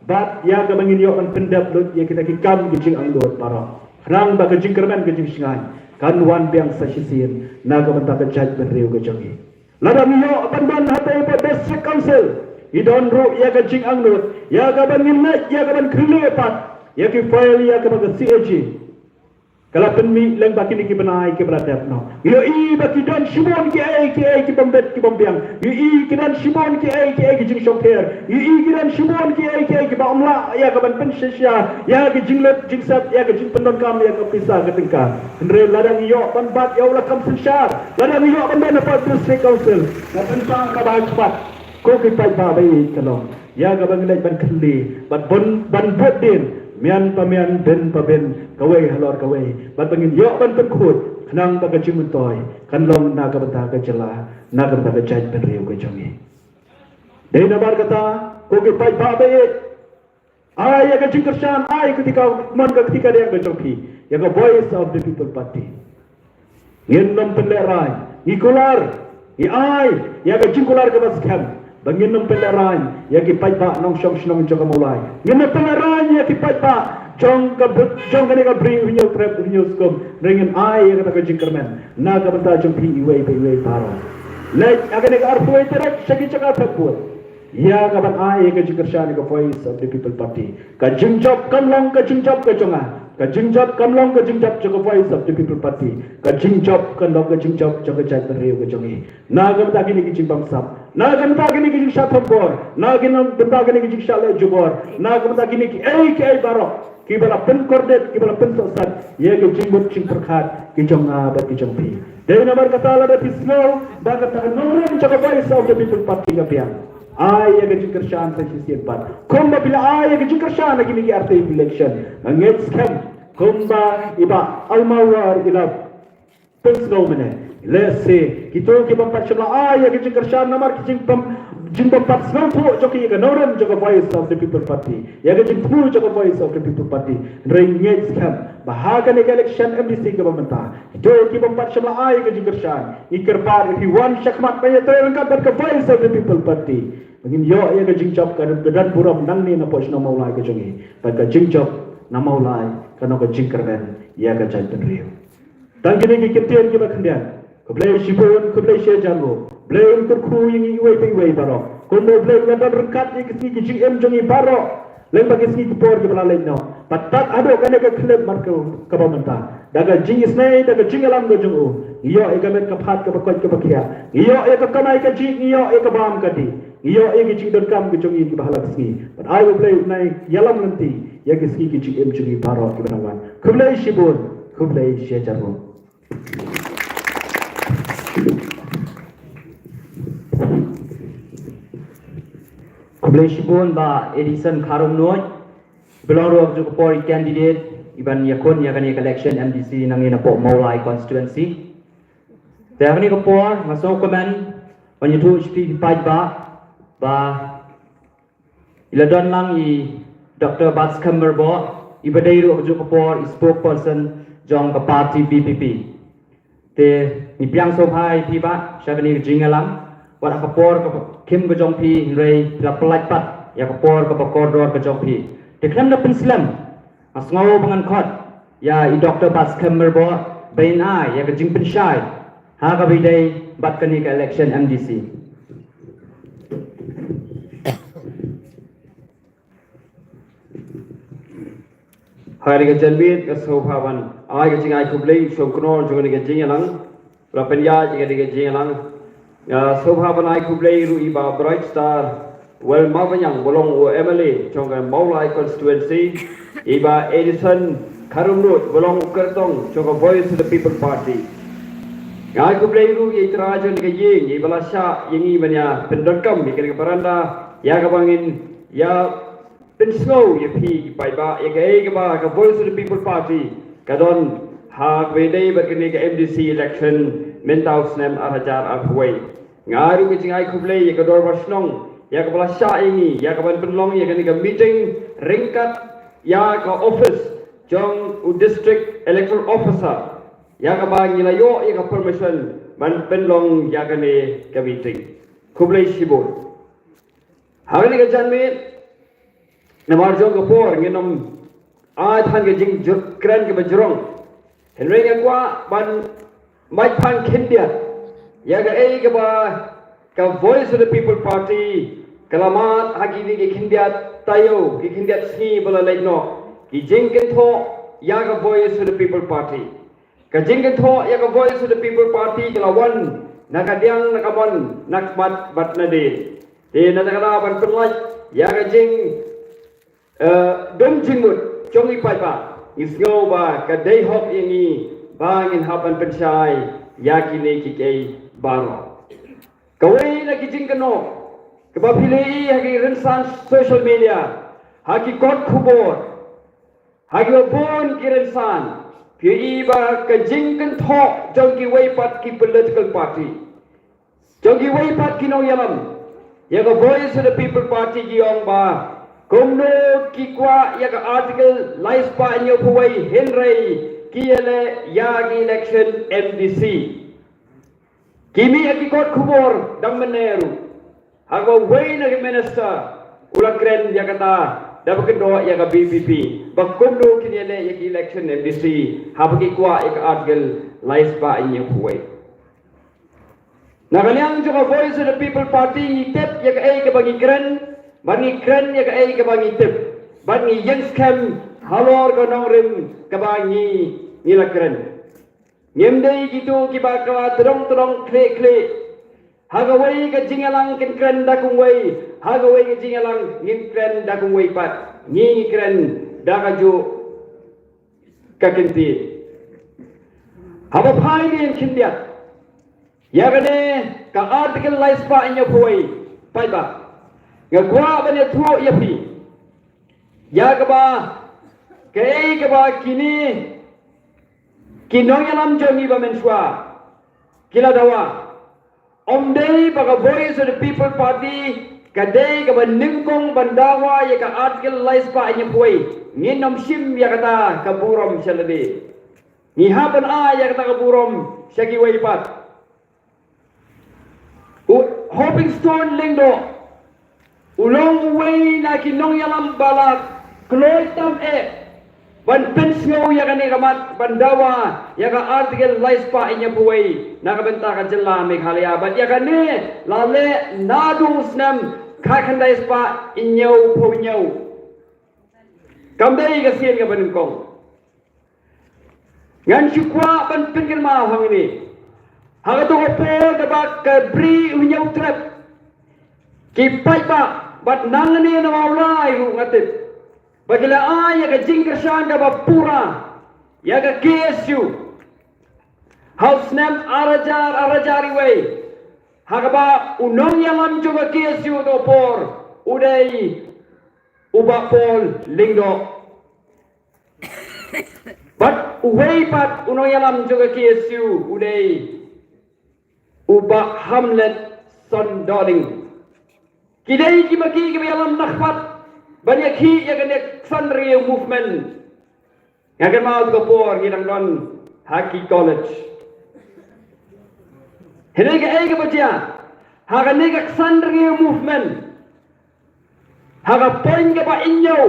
bat ya ga mangin yo kan pendap lut ya kita kikam gijing ang dot para rang ba gijing kerman gijing singai kan wan biang sa sisin na ga manta ka jaj berriu ga jongi ladang yo ban hatai pa district council I don ru ya ga jing ang lut ya ga bangin na ya ga ban khile pat ya ki file ya ga ba CAG kala penmi leng baki ni ki benai ki beradab no yo I baki dan shimon ki bombet ki bombiang yo I ki dan shimon ki jing shokher yo I ki dan shimon ki ba umla ya ka ban pen shisha ya ki jinglet jingsat ya ki jing pendon kam ya ka pisa ka tingka andre ladang yo ban bat ya ulah kam sensyar ladang yo ban ban apa district council na tentang ka ba cepat ko ki pai ba bai kalong ya ka ban lek ban khli ban bodin mian pamian ben paben kawai halor kawai bat bangin yo ban penkut khnang ba ka chimuntoy kanlong na ka banta ka jela na ka banta ka jaj ben riu ka jongi dei na bar kata ko ki pai ba be ai ya ka jingkershan ai ketika man ka ketika dia ka jongki ya ka voice of the people party ngin nom penlerai ngikular I ai ya ka jingkular ka baskam bangin nom peleran ya ki pai ba nong shong shnong joga mulai ngin peleran ya ki pai ba Jong kani ka bring vinyo trap vinyo skom ringen ai ka ka jingkerman na ka banta jong pi iwe paro lek agane ka arpuai terek shaki chaka thapur ya ka ban ai ka jingkershan ka voice of the people party ka jingjop kamlong ka jingjop ka jonga ka jingjop kamlong ka jingjop ka voice of the people party ka jingjop kamlong ka jingjop ka jat reu ka jongi na ka banta kini ki jingbam sap na ka banta kini ki jingsha thapur na ka banta kini ki jingsha le jubor na ka banta kini ki ai baro kibala pen kordet kibala pen sosat ye ke jingbut jing perkhat ki jonga ba ki jongpi dei nomor kata la da pislo ba kata noren chaka voice of the people party ka piang ai ye ke jingkershan sa sisian pat kumba bila ai ye ke jingkershan kini ki arte election angets kam kumba iba almawar ila penslo mene let's say kito ki bang patshla ai ye ke jingkershan namar ki jingpam pat snampu joki ka noren joka voice of the people party ya ga jingpu joka voice of the people party rengets kam bahaga ne election MDC government do ki bam pat shama ai ga jingkershan ikerpar if you want shakmat pa ye toy ka ber ka voice of the people party mungkin yo ya ga jingjop ka dan puram nang ni na poch na maulai ka jongi pa ka jingjop na maulai ka no ka jingkerben ya ga chan rio tangine ki kitian ki ba khandian Kublai shibun, kublai shejango. Blai kurku yang iwe baro. Kumo blai ngadon rekat ni kisi ki GM jongi baro. Leng bagi sini kupor ki bala lain no. Patat ado kane ka klub marko kabamenta. Daga jing isnai daga jing alam go jongo. Iyo ekamet ka phat ka bakot ka bakia. Iyo ka kamai ka jing iyo ka bam ka di. Iyo ki jing don kam ka jongi ki bahala sini. But I will play nai yalam nanti. Ya ki sini ki GM jongi baro ki banawan. Kublai shibun, kublai shejango. Kublai shibun ba Edison Karum Noy belong ro ju por candidate iban yakon yakani election MDC nangin po Maulai constituency Terni ko por masuk komen wanyu spi paj ba iladon lang I Dr. Bats Kamberbo ibadai ro ju por spokesperson jong ka party BPP te ni piang so hai pi ba shabani jingalam wat kapor ka kim ka jong pi rei la pelaj pat ya kapor ka kodor ka jong pi te klam da penslam asngau bangan khot ya I Dr. Bats Kamberbo bain ai ya ka jing penshai ha ka bidai bat kani ka election MDC hari ka jalbit ka sobhavan ai ka jingai kublai shoknor jogani ka jingalang rapenya jigani ka jingalang sobhavan ai kublai ru iba bright star well mavanyang bolong o MLA chonga Maulai constituency iba Edison Karumnut bolong kertong chonga voice of the people party ai kublai ru ye trajan ka ying ibala sha yingi banya pendekam bi ka baranda ya ka bangin ya Penslow ye pi pai ba ye ga ba ka voice of the people party kadon ha gwe ba kini ka MDC election mentau snem arajar afway ngaru ki jingai kublai ye ka dor basnong ya ka bala sha ini ya ka ban penlong ye kini ka meeting ringkat ya ka office jong u district electoral officer ya ka ba ngilayo ye ka permission ban penlong ya kini ka meeting kublai shibur ha ni ka janme Namar jong ke por ngenom ai than ke jing kran ke bajrong henry ke kwa ban mai phan khindia ya ga ei ke ba ka voice of the people party kalamat hakini ke khindia tayo ke khindia sni bola laino ki jing ke tho ya ga voice of the people party ka jing ke tho ya ga voice of the people party kalawan nakadiang nakamon nakmat bat na de na nakada ban penlaj ya ga jing dom jingmut jongi pai ba isngau ba ka dei hop yangi bangin hapan penchai yakini ki kei baro kawai na ki jingkano ka ba philei hagi rensan social media hagi kot khubor hagi bon ki rensan phi ba ka jingkan tho jongi wai pat ki political party jongi wai pat ki no yalam ya ka voice of the people party ki ong ba Kumno kikwa yaga article laispa inyo puway Henry kiyele yagi election MDC. Kimi akikot kubor dang meneru. Hago way na minister ulakren yakata dapat kedua ya ke BPP bakum do kini le ya election MDC habagi kwa ya ke artikel laispa inya kuwai nakaliang juga voice of the people party ngitip ya ke bagi keren ya ke bagi tip bagi yang scam halor ko nong rim ke bagi nila keren nyemdei gitu kiba kawa terong kle hagawai ke jingalang keren dakung wai hagawai ke jingalang ngin keren dakung wai pat ngi keren dakaju kakenti haba phai ni kindiat ya gane ka article laispa inya khoi pai ba ga gwa bane thuo yapi ya ga ba kini kinong yalam jongi ba menswa kila dawa omdei baga voice of the people party kadai ka ningkong bandawa ya ka article laispa inya khoi nginom sim ya kata kaburom shalade ni haban ya kata kaburom syagi waipat hopping stone lingdo ulong way na kinong yalam balak kloy tam ban pensyo ya kani kamat bandawa ya ka article laispa inya buway nakabenta ka jilla Meghalaya ban ya kani lale nadu snam kakandai spa inyau punyau kamdai ka sien ka banungkong ngan syukwa ban pinggir ma hang ini haga to ko da bak ka bri unyau trap ki pai ba bat nangani na maulai ru ngatit bagila ya ka jingkar shan da pura ya ka KSU house name arajari way haga ba unong yalam juga KSU to por udai uba pol lingdo but way pat unong yalam juga KSU udai uba Hamlet Sondoling kidai kibagi yalam nakhpat banyak hi ya kan Sunray movement yang kan mau ke por ngidang don Haki College hene ke baca haga ne ka Sunray movement haga poin ke ba inyo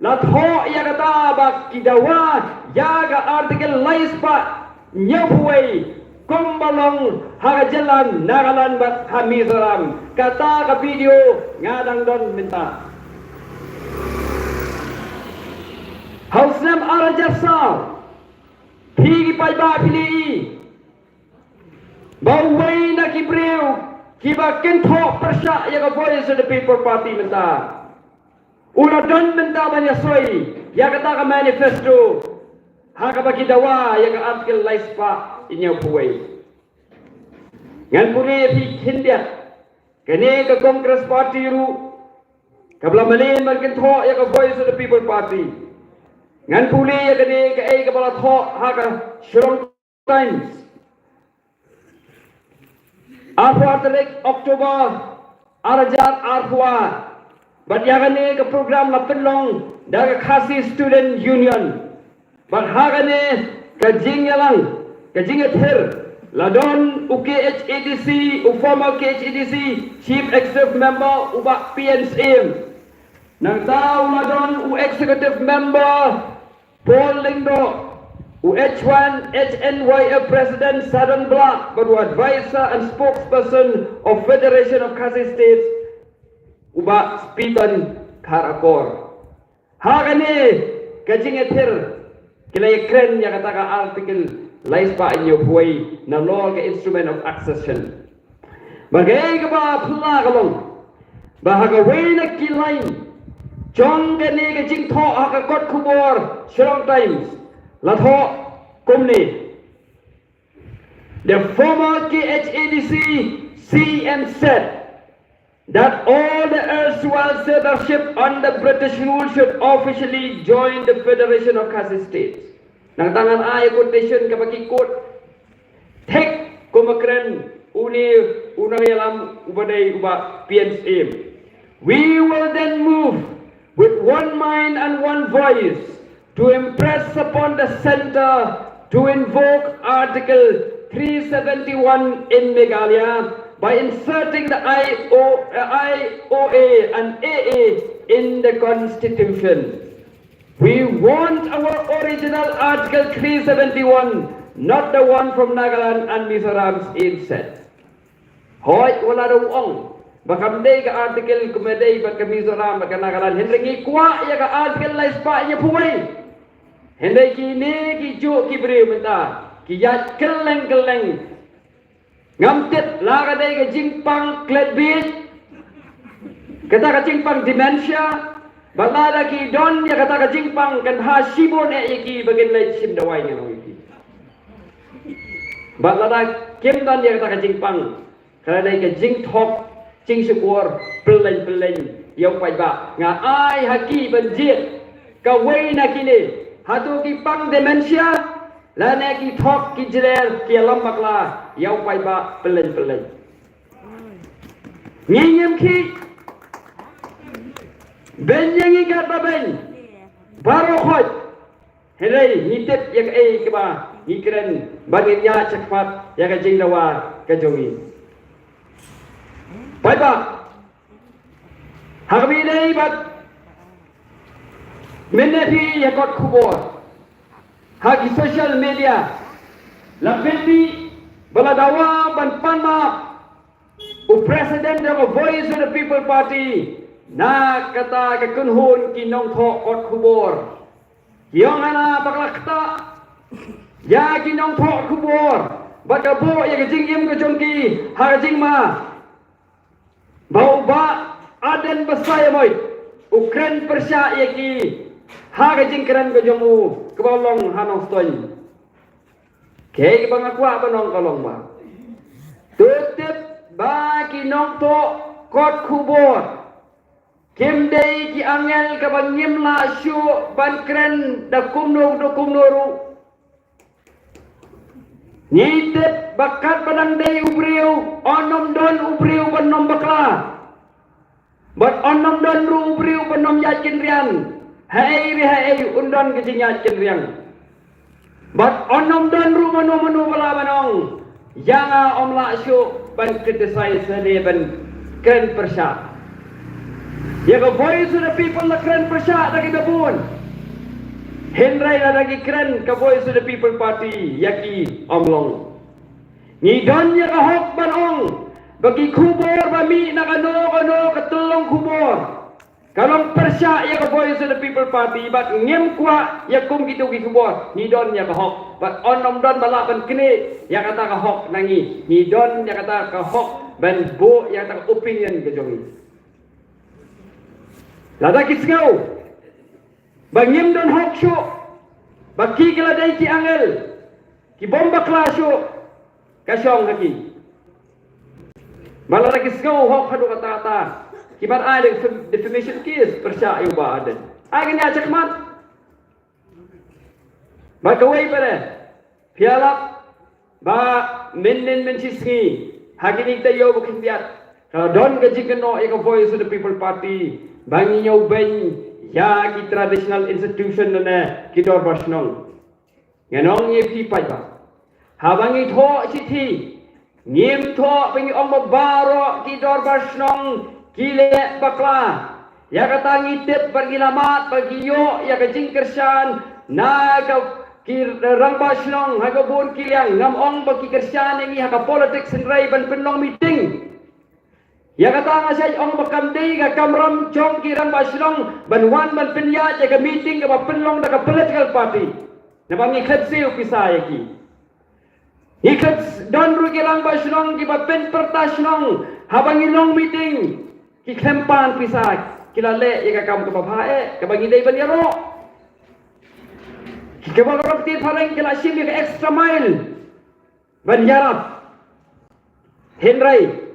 la tho ya kata ba kidawa ya ga article laispa nyabuai kombalong haga jalan nagalan bat hamizaram kata ka video ngadang don minta hausnam arajasal pigi paiba pili bawai na kibreu kiba kentho persya ya ka voice of the people party minta una don minta banya soi ya kata ka manifesto haga bagi dawa ya ka article laispa inya buai ngan puri pi kindia kene ka congress party ru kabla malin man kentho ya ka voice of the people party ngan puli ya kene ka bala tho haga Shillong Times Arhuat Oktober Arajar Arhuat but ya kene ka program la penlong daga Khasi Student Union but hagane ka jingyalang ka jingathir ladon UKHADC former KHADC chief executive member uba PNCM nang tao ladon executive member Paul Lingdo UH1 HNYF President Southern Bloc but advisor and spokesperson of Federation of Khasi States uba Spitan Karakor hagane ka jingathir kilay kren ya kata ka article laispa inyo buhay na law ka instrument of accession bagay ka ba pula kalong bahagaway na kilain chong gani ka jing tho haka kot kubor Shillong Times latho kumni the former KHADC CM said that all the erstwhile settlership under British rule should officially join the Federation of Khasi States. Nang tangan ay quotation kapag ikot tek kumakren unang yalam ubaday uba PNCM. We will then move with one mind and one voice to impress upon the center to invoke Article 371 in Meghalaya by inserting the IOA and AA in the Constitution. We want our original Article 371, not the one from Nagaland and Mizoram's inset. Hoy, wala daw ong. Baka mday ka article kumaday ba ka Mizoram ba ka Nagaland. Hindi ngikwa ya ka article la ispa niya puway. Hindi kini ki jo ki beri menta. Ki yat keleng. Ngamtit la ka day ka jingpang Clet Beach. Kata ka jingpang dementia. Balada ki don ya kata ka jingpang kan ha sibon iki bagin lai sim dawai nga iki. Balada kim don ya kata ka jingpang. Kalau naik ke jing thok, jing syukur, peleng, yang pai ba. Nga ai haki benjit, kawai nak kini, hatu ki pang demensia, la naik ki thok ki jeler ki alam bakla, yang pai ba peleng. Ngiyem ki, ben yang ikat ba ben, baru khot, henai nitip yang keba, ngikren baginya cepat, yang ke jing dawa kejongi. Baik pak, kami ini bat menepi yakot kubur, hagi social media, lapendi baladawa ban panma, President of Voice of the People Party, na kata kekunhun kinong thok kot kubur, yang ana baklakta, ya kinong thok kubur, bakabo ya kejingim kejongki, hagajing ma. Bau ba aden besar moy Ukraine Persia yaki ha jingkran ko jomu kebolong hanong stoy ke bang akwa banong kolong ba tutip ba kinong to kot kubur kim dei ki angel ka bang nyimla syu ban kren da kumno ru Nyitip bakat padang day ubriu onom don ubriu panom bakla. But onom don ru ubriu panom yakin rian. Hei undon kecing yakin rian. But onom don ru manu bala manong. Yanga omla syu ban criticize sede ban kren persya. Ya ka voice of the people na kren persya lagi babun. Henry na lagi keren ka Voice of the People Party yaki omlong. Ni don ya kahok banong bagi kubur bami na kano katulong kubur. Kalong persya ya ka Voice of the People Party bat ngem kwa ya kum gitu ki kubur. Ni don ya kahok bat onom don balaban kini ya kata kahok nangi. Ni don ya kata kahok ban bo ya kata opinion kejongi. Lada kisgau. Bangim don hok syu baki keladai ki angel ki bomba klasyo kasyong haki malara kisgau hok hadu kata ki bar ai defamation case persya yu ba aden ai ganya cakmat ba kawai pare pialap ba men sisngi hagini tayo bukin biat kalau don gaji keno eka Voice of the People Party bangi nyau ben ya ki traditional institution na ki dor basnong nganong ye pi pai ba habangi tho chiti ngim tho pengi ong baro ki dor basnong kile bakla ya kata ngitip bagi lamat bagi yo ya ka jingkersan na ka ki rang basnong ha ka bon kiliang ngam ong bagi kersan ngi ha ka politics nrai ban penong meeting. Ya kata nga siya ang makamday ka kamram chong kirang basilong banwan ban pinya ka meeting ka penlong na ka political party na bang iklip siyo pisaya ki iklip don ru kirang basilong ki pen pertasnong habang ilong meeting ki klempan pisay kilale ka kam ka babae ka bang iday ban yaro ki ka bang ti parang kila simi ka extra mile ban yarap Henry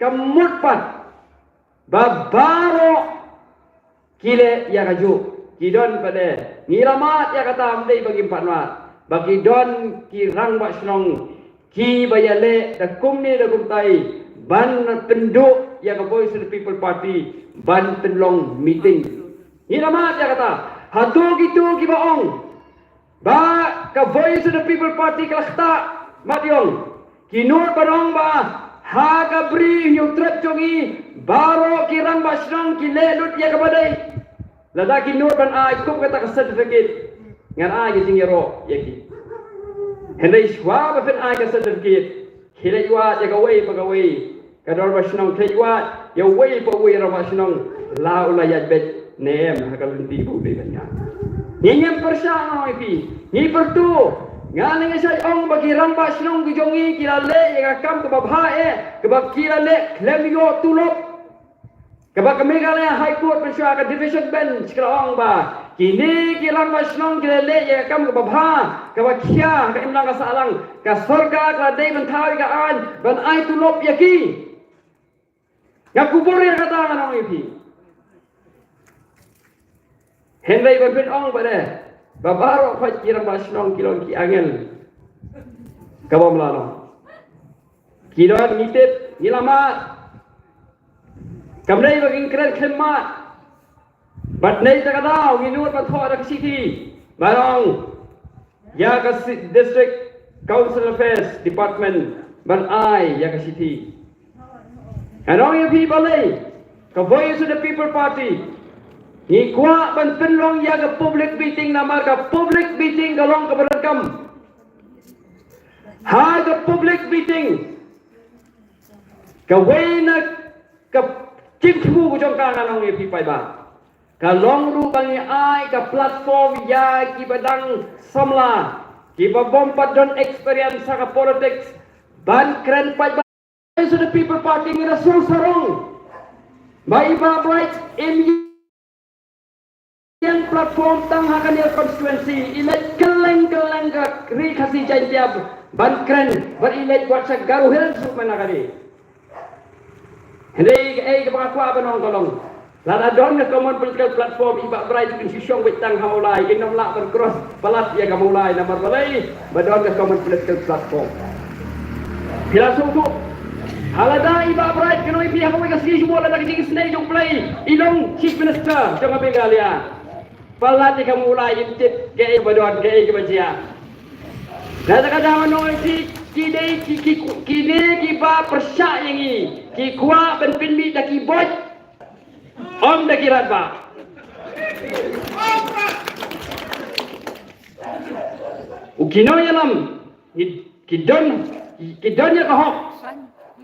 kamut pat babaro kile ya kaju kidon pada ngiramat ya kata amdei bagi patmat bagi don ki rang basnong ki bayale da kumni da kumtai ban penduk ya ka Voice of the People Party ban penlong meeting ngiramat ya kata hatu gitu ki baong ba ka Voice of the People Party kalakta matyong kinur barong ba ha ka bri yu trep jongi baro ki rang basrang ki lelut ya kabadai lada ki nur ban ai kup kata ka certificate ngan ai ki jingero yaki hendai shwa ba fen ai ka certificate khile ywa ya ka wei pa ka wei ka dor basnong the ywa ya wei pa wei ra basnong la ula ya bet nem ha ka lunti bu de banya nyem persya noi pi ni pertu ngane ngai ong bagi rang basnong ki jongi ki la le ya ka kam ka ba ke ba ki la le klem yo tulop Kaba kami kala High Court pensya ka Division Bench kala ong ba kini kilang masnong kilele ya kam ka babha kaba kia ka imlang ka salang ka sorga ka day bantawi ka an ban ay tulop yaki ngakubur ya kata nang ipi hendai ban ong ba de babaro pa kilang masnong kilong ki angel kaba mlano kilong nitip nilamat Kamnei baging keren kemat, bat nei takadau nginut patho ada city, barong ya ka district council affairs department ban ai ya ka city. Anong yung people lay, ka voice of the people party, ni kwa ban penlong ya ka public meeting namar ka public meeting galong ka berakam, ha ka public meeting, ka way na ka Cip thu của trong ca nong ye pi pai ba ka long ru bang ai ka platform ya ki badang samla ki ba bom padon experience sa ka politics ban kren pai ba so the people party ngira so sarong bai ba bright in yang platform tang hakan ya constituency ilek keleng ka ri khasi jai tiap ban kren bar ilek buat sa garu hel su manakari Hendai ke bakwa banong kolong. Lada don ke common political platform iba berai tu sisiong betang hamulai inom lak bercross balas ya kamulai namar balai badon ke common political platform. Bila suku halada iba berai kenoi pi hamulai ke sisi semua lada kecing snake jong play ilong chief minister jong abengalia. Balas ya kamulai intit ke badon ke bajia. Lada kada manoi kini ki ba persyak yang ini ki kuat ben pinmi dah ki boj om dah kirat ba ukino yalam ki don ya kahok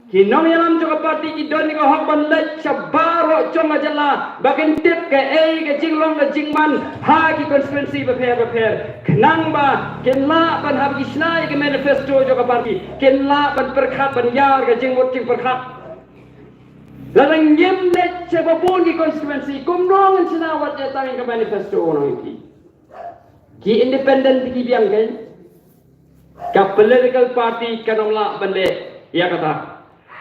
kino yalam juga parti ki don ya kahok ban lek sabaro chong ajala bagen tip ke ke jinglong ke jingman ha ki constituency beper kenang ba kenla ban hab isnai ke manifesto juga parti kenla ban perkhat ban yar ke jingmut jing perkhat lalang yem lek sebabun ki constituency kumnong senawat ya tang ke manifesto ono iki ki independent ki biang kan ka political party kanong la ban le ya kata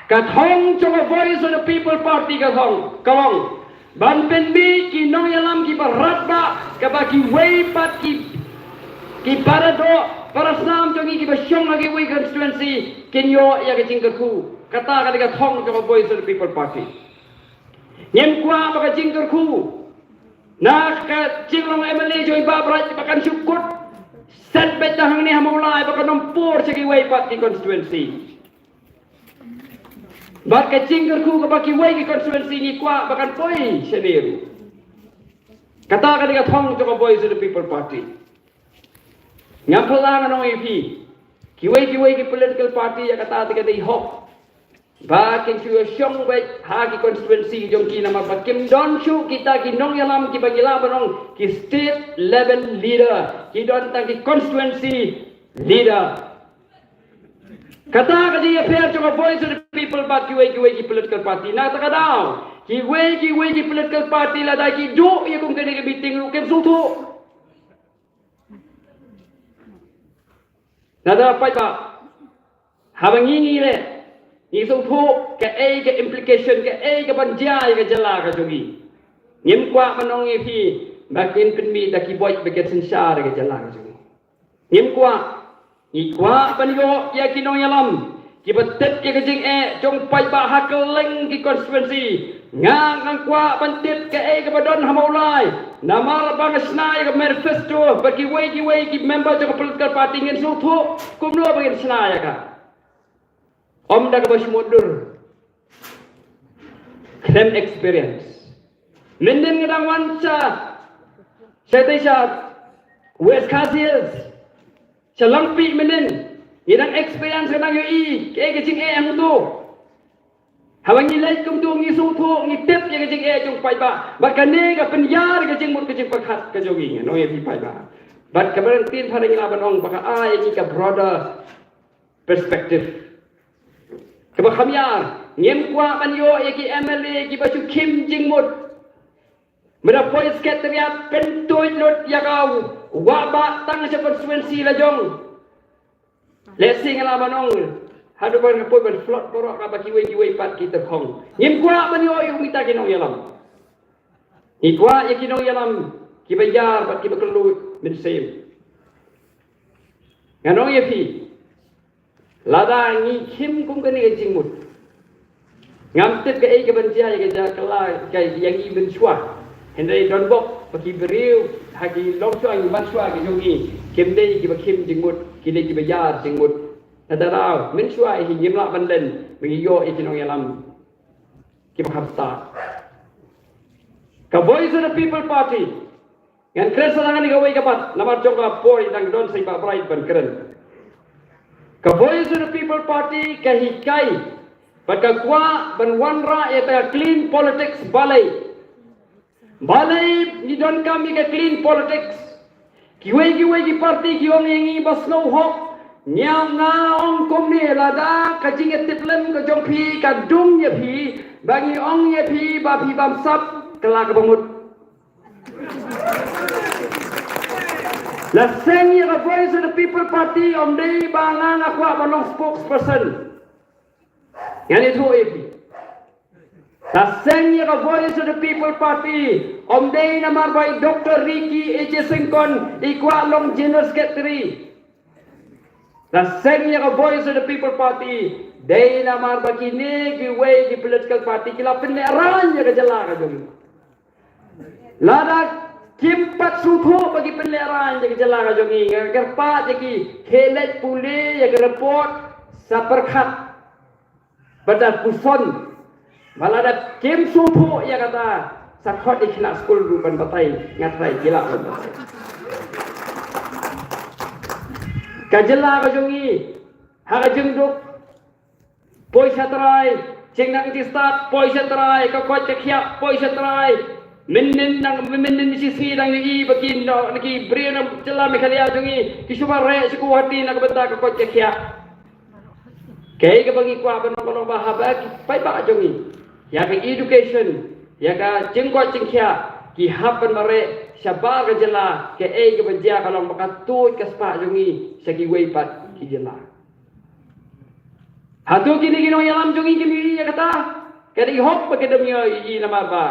Kathong coba voice of the people party kathong kalong ban penbi ki nong yalam ki barat ba kabaki way pat ki parado parasnam jongi ki basyong lagi way constituency kenyo ya ke jingkerku kata ka kathong coba voice of the people party nyem kwa ba ka jingkerku na ka jinglong MLA joy ba brat bakan syukut set betang ni hamulai bakan nompor segi way pat ki constituency Bak kecing kerku ke baki wai ki constituency ni kuat bahkan poi sendiri. Katakan dia thong joko boys of the people party. Ngampelang anong EP. Kiwai ki political party ya kata tiga dei hok. Bak kin chu syong wai ha ki constituency jong ki nama bakim don chu kita ki nong yalam ki bagila banong ki state level leader. Ki don tang ki constituency leader. Kata dia fair coba voice of the people but kiwai ki political party na tak ada kiwai ki political party la da ki do ye kong kene ke meeting lu kem sutu nada apa ba habang ini le ni sutu ke implication ke banjai ke jela ke jogi nyem kwa manong e pi bakin penmi da ki boy baget sensar ke jela ke jogi nyem kwa Ikwa panyo ya kinong yalam kibatet ke kejing jong pai ba hakeleng ki constituency ngang kwa pantit ke ke badon hamaulai namar bang snai ke manifesto bagi wei ki member jong political party ngin sutu kumno bagi snai ka Om dah kebash mundur. Claim experience. Menden ngedang wanca. Syaitan West Khasias. Shalampi menen. Ngedang experience ngedang yoi. Kaya kecing ang tu. Habang nilai kum tu ngisu tu ngitip ya kecing jong pai ba. Bat kane ka penyar kecing mut kecing pakhat ka jogi no ya pi pai ba. Bat kabaran tin pada ngilaban ong baka ini ka broader perspective. Kaba khamyar ngem kwa ban yo ya ki MLA ki bachu kim jing mut. Mera pois sekretariat pentoy lot ya kau. Wa ba tang sa konstituensi la jong. Lesing ngalaban ong. Hadu ban kapoi ban flot borok ka baki wei pat kita khong. Ngim kwa ban yo yung mita kinong yalam. Ikwa ya kinong yalam ki bayar bat ki bakelu min sem. Nganong ya pi. Lada ngi kim kum kani ke jingmut. Ngam tet ke ai ke ban sia ya ke ja kala kai yang i ben chua. Hendai don bok baki beriu haki long chua ngi ban chua ke jongi. Kim dei ki bakim jingmut ki dei ki bayar jingmut. Nadarau, mensuai hingga banden mengiyo ikinong yalam kita hamsta. Ka Voice of the People Party, yang keren serangan ni kawai kapat, nama jongga poi dan don sing pak bright ban keren. Ka Voice of the People Party kahikai, pada kuah ban wanra eta clean politics balai. Balai ni don kami ke clean politics. Kiwai ki parti kiwang yengi bas no hok. Nyang na ong kom ni lada kajing etiplem ke jong pi kadung ye pi bagi ong ye pi ba pi bam sap kelak bamut la seng ye the Voice of the People Party om dei bangang akwa balong spokesperson yang itu ye pi la seng ye the Voice of the People Party om dei namar bai Dr. Ricky H. Singkon ikwa long General Secretary. La sengnya ka Voice of the People Party, day na marbakini ki way ki political party kila penleran ya kajala ka jogi. Lada kimpat sutho bagi penleran ya kajala ka jogi. Kerpa ya ki helet pule ya ke report sa perkhat. Badat puson. Malada kim sutho ya kata sa khot ikhna school rupan batai ngatrai gila kan. Kajela ka jongi ha jengduk poisa trai cengnak ti start poisa trai ka kot khia poisa trai menen sisi dang ni bakin no ki brena jela me khalia jongi kisuma re siku hati nak beta ka kot khia kai ka bagi kwa ban no ba pai ba jongi ya ka education ya ka jengkot jengkhia ki hapan mare sabar ka jela ke ai ka banja kalong bakatut ka spa jongi sagi wei pat ki jela hatu kini kinong yalam jongi kini ya kata kadi hop pa kedem yo i nama ba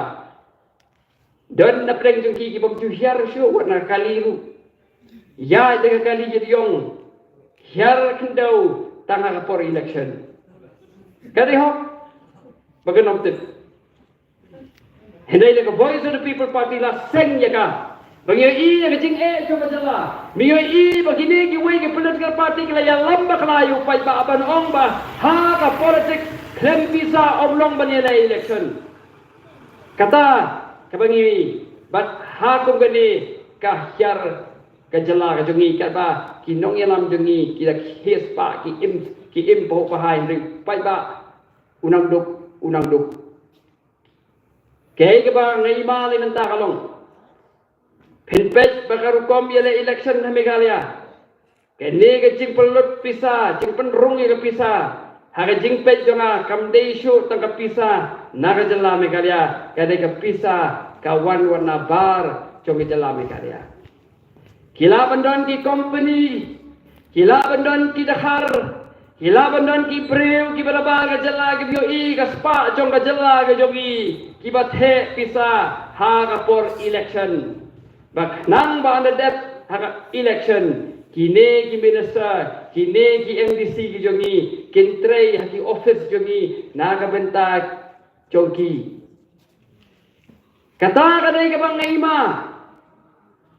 don na preng jongi ki bom tu hiar shu na kaliru ya de kali jadi yong hiar kendau tangah for election kadi hop bagenom tet Hendai le Voice of the People Party la seng ya ka. Bagi i ya kecing coba jala. Mio i begini ki wei ki political party kala ya lamba kalayu pai ba aban ong ba ha ka politics klem visa oblong bani election. Kata ka bangi bat ha kum gani ka hyar ka jala ka jongi ka ba ki nong yalam jongi ki da hes pa ki im po pa hai ring pai ba unang duk Kaya ba ngay mali ng takalong? Pinpet bakarukom yale election na Meghalaya. Kaya ni ka jing pelot pisa, jing penrung ka pisa. Haka jing pet yung kamday shoot ang kapisa. Nakajala Meghalaya. Kaya ka pisa, kawan na bar, chong jala Meghalaya. Kilaban doon ki company, kilaban doon ki dahar, kilaban doon ki brew, ki balaba ka jala, ki biyo ka spa, chong ka jala ka jogi. Kibat he pisa haga for election. Bak nang ba anda dep haga election. Kine ki minister, kine ki MDC ki jongi, kintrei haki office jongi, naga bentak jongi. Kata kadai ka bang ngaima.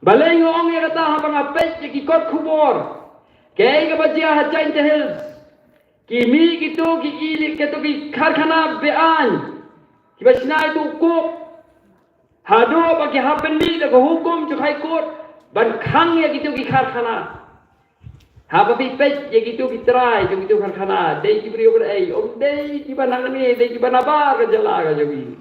Balay ngong ya kata habang apet ki kot kubor. Kay ka ba dia hajain te hills. Kimi gitu ki gitu ki karkhana bean. Ki basna itu kok hado bagi happen ni da hukum ju high court ban khang ya gitu ki karkhana. Haba pipet ya gitu ki try ju gitu karkhana. Dei ki beri over dei ki banang ni dei ki banabar ka jala ka jogi.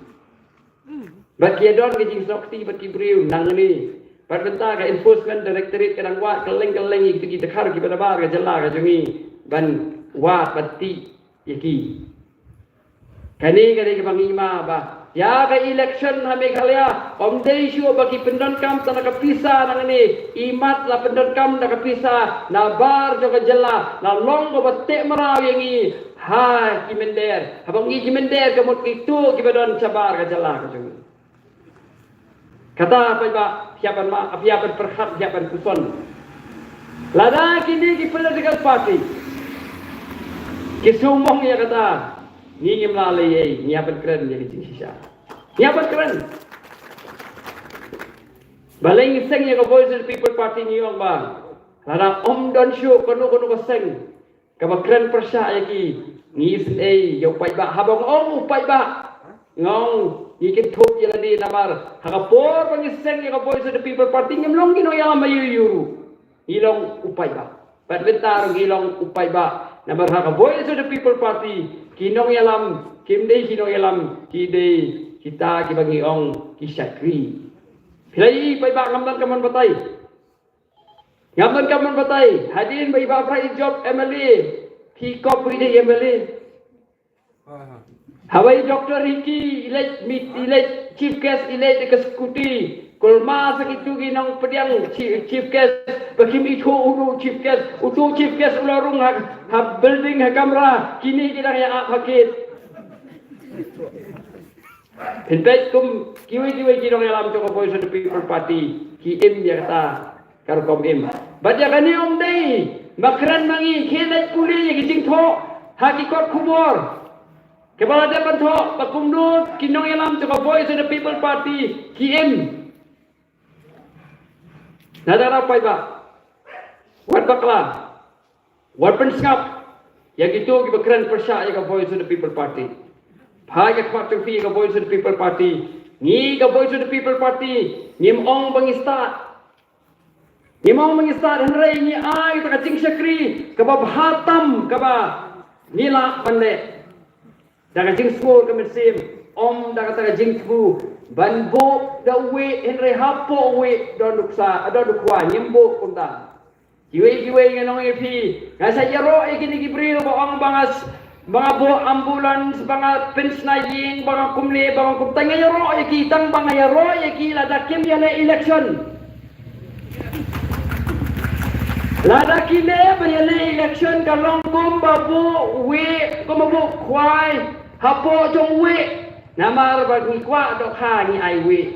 Bat ki don ki jing sokti bat ki beri nang ni. Bat benta ka enforcement directorate ka nang wat keleng gitu ki takhar ki banabar ka jala ka jogi. Ban wat bati yaki kani ke pangima ba ya ka election ha Meghalaya dei shu bagi pendon kam tanaka pisa nang ni imat la pendon kam na kapisa na bar jo ka jalla na long go batte maraw yangi ha kimender habang gi kimender gamot itu kibadon sabar ka jalla ka jung kata apa ba siapan ma apiapan perkhat siapan kuson lada kini ki political party Kisumong ya kata, ni melalui nyiapan keren jadi sisa. Nyiapan keren. Baling seng ya Voice of the People Party ni orang bang. Lada don show kono ko seng. Kaba keren persya ya ki. Ni sen ya upai ba habang upai ba. Ngong ikin thup ya ladi namar. Hakapor bang seng ya Voice of the People Party ngimlong gino ya mayuyuru. Ilong upai ba. Padbentar ilong upai ba. Namar haka Voice of the People Party kinong yalam kimdei kinong yalam kidei kita kibangi ong kisakri pilai pai ba ngamdan kaman batai hadirin bai ba pra job MLA ki kopri de MLA hawai Dr. Ricky elect chief guest elect ke skuti kolma sakitu ginong pediang chief guest bakim itu uru chief guest ularung ha building ha kamera kini kita ya pakit Pinpet kum kiwi kinong alam to Voice of the People Party ki ya kata karkom baca kani dei makran mangi khelat puli gising tho hakikot kubor kepala depan tho pakumno kinong alam to Voice of the People Party ki Nadara pai ba wat bakla wat penskap yang itu kibakran persya ya Voice of the People Party phaya khwat fi ya Voice of the People Party ni ka Voice of the People Party nimong bangistat henrei ni ai ta jing sakri ka ba bhatam ka ba nila pande daga jing skor ka mesim daga ta jing tbu banbo da we henre hapo we donuksa adonukwa nyembo kunda kiwe nganong epi ngasa yaro ikini gibril ba ang bangas mga bo ambulance mga pensnaying mga kumle mga kumtanga yaro iki tang mga yaro iki lada kim yale election lada kine yale election kalong kumba bo we kumabo kwai hapo jong we namar bagi kwa dok ha ni ai we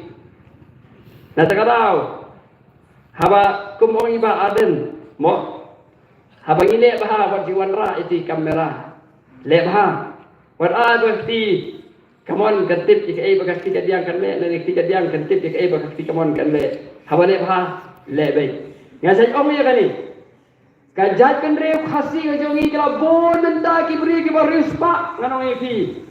na takadaw haba kumong iba aden mo haba ile bah wat jiwan ra iti kamera le bah wat a bakti kamon gantip ik ai bagasti kadiang kan le nek ti kadiang gantip ik ai bagasti kamon kan le haba le bah le bai ngasai om ya kani kajat kan re khasi gajongi kala bon nda ki bri ki baris pa nganong ifi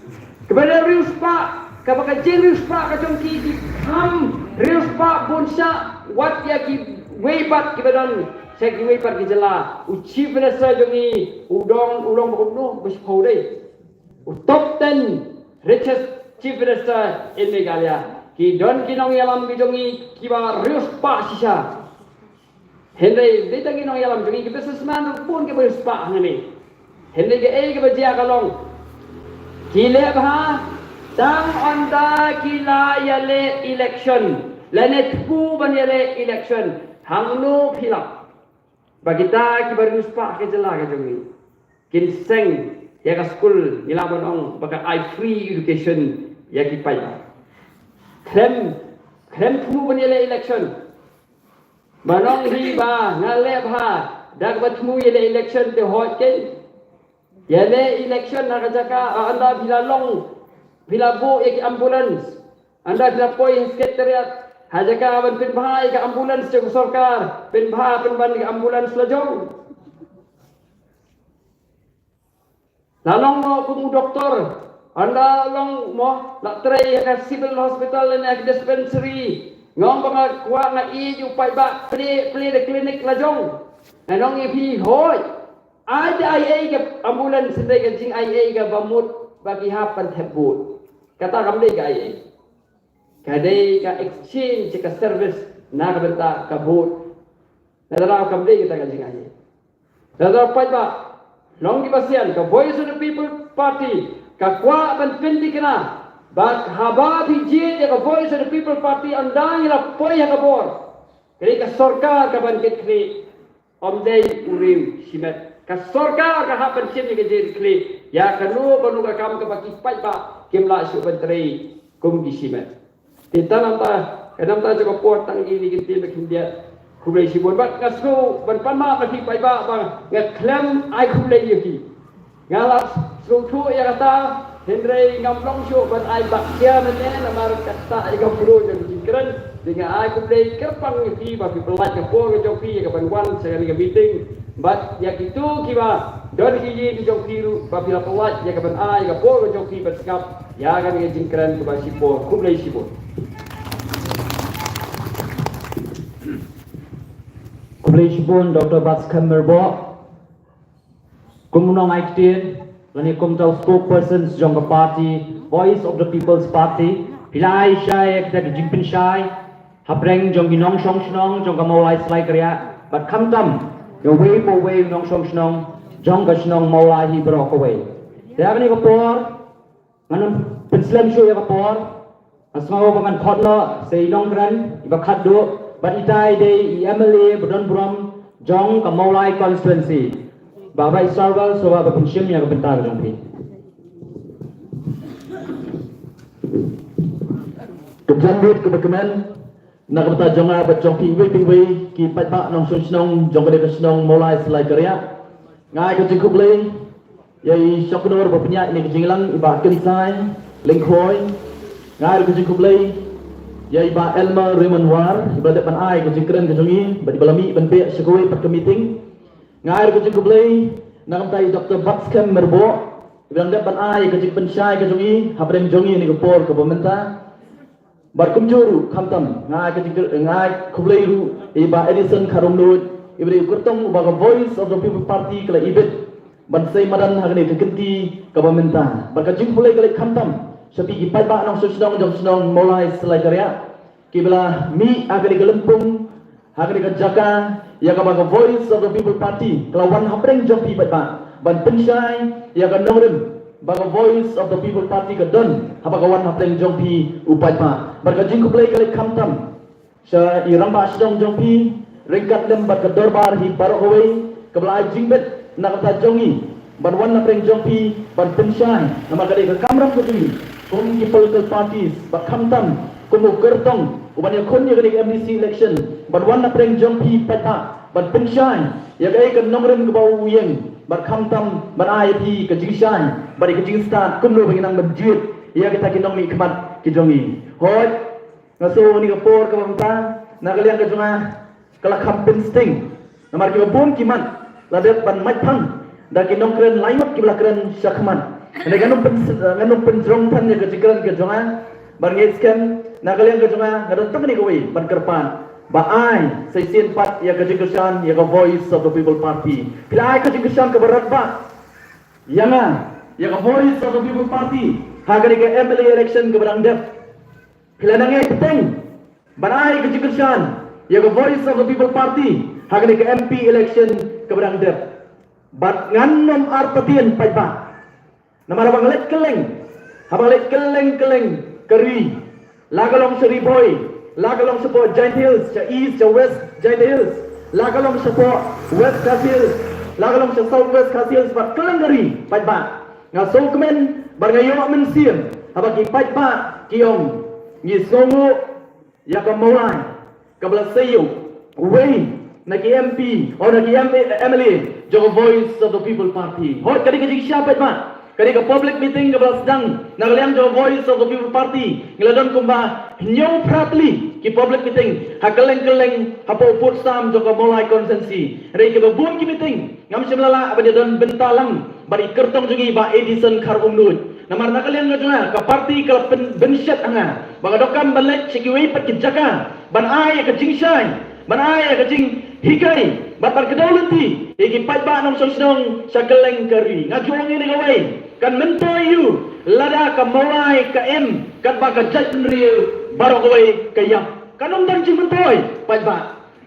kepada rius pak kapag rius pak kacang ki ham rius pak bonsa wat ya ki weibat ki badan saya ki weibat ki jela uci benasa jongi udong bukno bus dei top 10 richest chief minister in Meghalaya ki don kinong yalam ki jongi ki ba rius pak sisa henry dita kinong yalam jongi ki businessman pun ki rius pak ngani henry ke ki bajia kalong Kile bah tang onda kila yale election lanet pu ban yale election hangno philap bagita ki barus pa ke jela ke jongi kin seng ya ka school nilaban ong baka I free education ya ki pai krem pu ban yale election manong hi ba ngale bha dag batmu yale election te hot ke Yale election na kajaka anda bila bo ek ambulance anda bila poi sekretariat hajaka aban pin bahai ka ambulance ke sarkar pin ban ke ambulance lajong Lalong mo kung doktor, anda long mo nak try ka civil hospital na dispensary. Ngong mga kuha nga iyo pay ba play the clinic lajong. Anong ipi hoy. Ay ka ambulance sinde ka jing ay ka bamut bagi hapan tebut. Kata kamde ka ay. Kadai ka exchange ka service na ka benta ka bot. Nadara kamde kita ka jing ay. Nadara pay ba long gibasian ka Voice of the People Party ka kwa ban pindi kana bak haba biji ka Voice of the People Party andang ila poy ka bor kini ka sarkar ka ban kri omdei urim simet ka sarkar ka hapan sini ka jid kri ya kanu ka kam ka baki pai ba kimla su bantri kum di simet tintanam ta jo port tang ini kinti ba kindia kublai sibon bat kasu ban pama baki pai ba nga klem ai kublai yaki ngalas Sungtu ya kata Henry ngamlong show ban ai bakya menen amar kata ai gambro yang dikeren dengan ai kublai kerpang di ba pelat ke po ke joki ke ban wan sekali ke meeting but ya gitu kiba don hiji di joki ru ba pila pelat ya ke ban ai ke po ke joki ba skap ya kan ke jingkeren ke ba sipo kublai sipo kublai sibon Dr. Baskham Merbo Kumunong Aiktin Lani kumtaw spokespersons jong party, Voice of the People's Party, Pilai Shai ek dari Jimpin Shai, Hapreng jong ginong shong shnong jong kamolai slai kriya, but kam tam, yung way po way nong shong shnong, jong ka shnong molai hi brok away. Kaya kani kapor, nganong pinslam shu ya kapor, ang sangaw pangan kotno sa ilong kran, iba kaddo, but itay day i-MLA budon brom, jong kamolai constituency. Bapak Isarwal, so Bapak Pensiun yang kebentar dong pi. Kejambut kebekemen nak kata jonga bat jong piwi ki pat ba nong sunong jong kade kesnong mulai selai karya ngai ko cingkup le yai soknor ba punya ini kejinglang iba kensai lengkhoi ngai ko cingkup le yai ba Elma Remanwar iba depan ai ko cingkren ke jongi ba dibalami ban pe sekoi pat ke meeting ngai ko cingkup le nak kata Dr. Baskham Merbo iba depan ai ko cingpen syai ke jongi habrem jongi ini ko por ke pemerintah Barkum juru kamtam ngai kublai ru iba Edison Karumnud ibri kurtong ubaga Voice of the People Party kala ibet bansai madan hagani kekenti kabamenta barka jingpulai kala kamtam sapi ki pai ba nong susnong jong sunong mulai selai karya kibla mi agari gelempung hagani kajaka ya kabaga Voice of the People Party kala wan hapreng jong pi ba ban pensyai ya kan nongrim baga Voice of the People Party ka don habagawan hapleng jongpi upai pa barka jingku play kali kamtam sa iramba sidong jongpi ringkat lem barka dorbar hi barok away kabla jingbet nakata jongi banwan hapleng jongpi ban pensyai nama kali ka kamram ko dui kum ki political parties ba kamtam kumu kertong ubanya konnya kali MDC election banwan hapleng jongpi pata ban pensyai ya kai ka nongren ka bau uyeng berkamtam berai ke jingshan bari ke jingstan kumno benginang benjit ya kita kinong mi kemat kijongi hoi ngaso ni kapor ka bangta nagaliang ka junga kala kampen sting namar ki bun kiman ladet ban matpang da kinong kren laimot ki blakren syakman ne ganong penjrong tan ya ke jikran ke junga barngesken nagaliang ka junga ngadon tengni ko wi ban kerpan Baai, sesien pat ya kejengkesan ya ke Voice of the People Party. Bila ai kejengkesan ke berat ba? Yanga, ya ke Voice of the People Party. Haga ke MLA election ke berang dep. Bila nangai peteng. Baai kejengkesan ya ke Voice of the People Party. Haga ke MP election ke berang dep. Bat nganom arpatien pai ba. Nama abang let keleng. Abang let keleng keri. Lagalong seriboy. Lagalong support Giant Hills, sa East, sa West Giant Hills. Lagalong support West Khas Hills. Lagalong sa South West Khas Hills. Bat kelenggari, pat ba. Nga so kemen, bar ngayon amin siyem. Habag ipat ba, kiyong, ngisongo, yaka mawai, kabla sayo, uway, naki MP, o naki MLA, joko Voice of the People Party. Hot, kadi kajik siya, pat ba. Kali ke public meeting ke sedang nagaliang jo Voice of the People Party ngiladon kumba nyaw properly ki public meeting hakeleng hapo put sam jo ka mulai konsensi rei ke bun ki meeting ngam simlala apa dia don bentalang bari kertong jungi ba Edison Karbumnut namar nakalian ngajunga ka parti ka bensyat anga baga dokam balek cikiwei pat kijaka ban ai ka jingshai ban ai ka jing hikai batar kedaulanti igi pat ba nong song sakeleng kari ngajuang ini gawai kan mentoyu lada ka mulai ka em kan ba ka jat real baro gawai ka yam kanong dan jing mentoy pat ba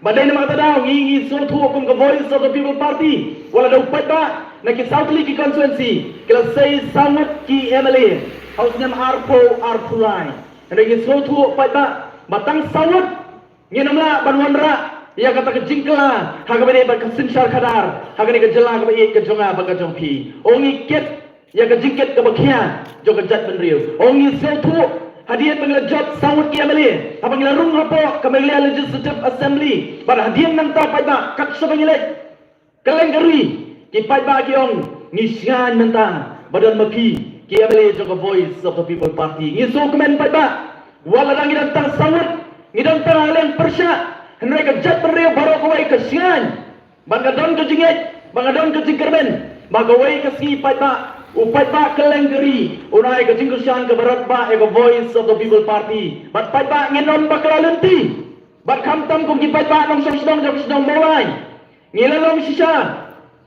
badai nama kata daw ngi so thu kum ka voice of the people party wala daw pat ba na ki South League constituency kila say samut ki MLA house name Arpo Arpulai na ki so thu pat ba batang samut ngi namla banwanra ya kata ke jingkla haga bene ba kasinshar khadar haga ni ke jela ka ba ke jonga ba ka jongpi ongi ket ya ka jingket ka bakhya jo ka jat ben riu ongi so thu hadiah pengila job sawut ki amali apabila rung hapo kamila legislative assembly pada hadiah nang ta pai ba kat so pengila kaleng gari ki pai ba ki ong ngisyan menta badan maki ki amali jo voice of the people party ngi so komen pai ba wala dang idang tang sawut ngidang tang aleng persya henry ka jat beri baro ko wai kasyan bangga don ka jinget bangga don ka jingkerben baga wai ka si pai ba upai ba kelengeri unai ke jingkusian ke barat ba ego voice of the people party bat pai ba ngenon ba kelalenti bat kamtam kum ki pai ba nong sedang mulai ngilalong sisa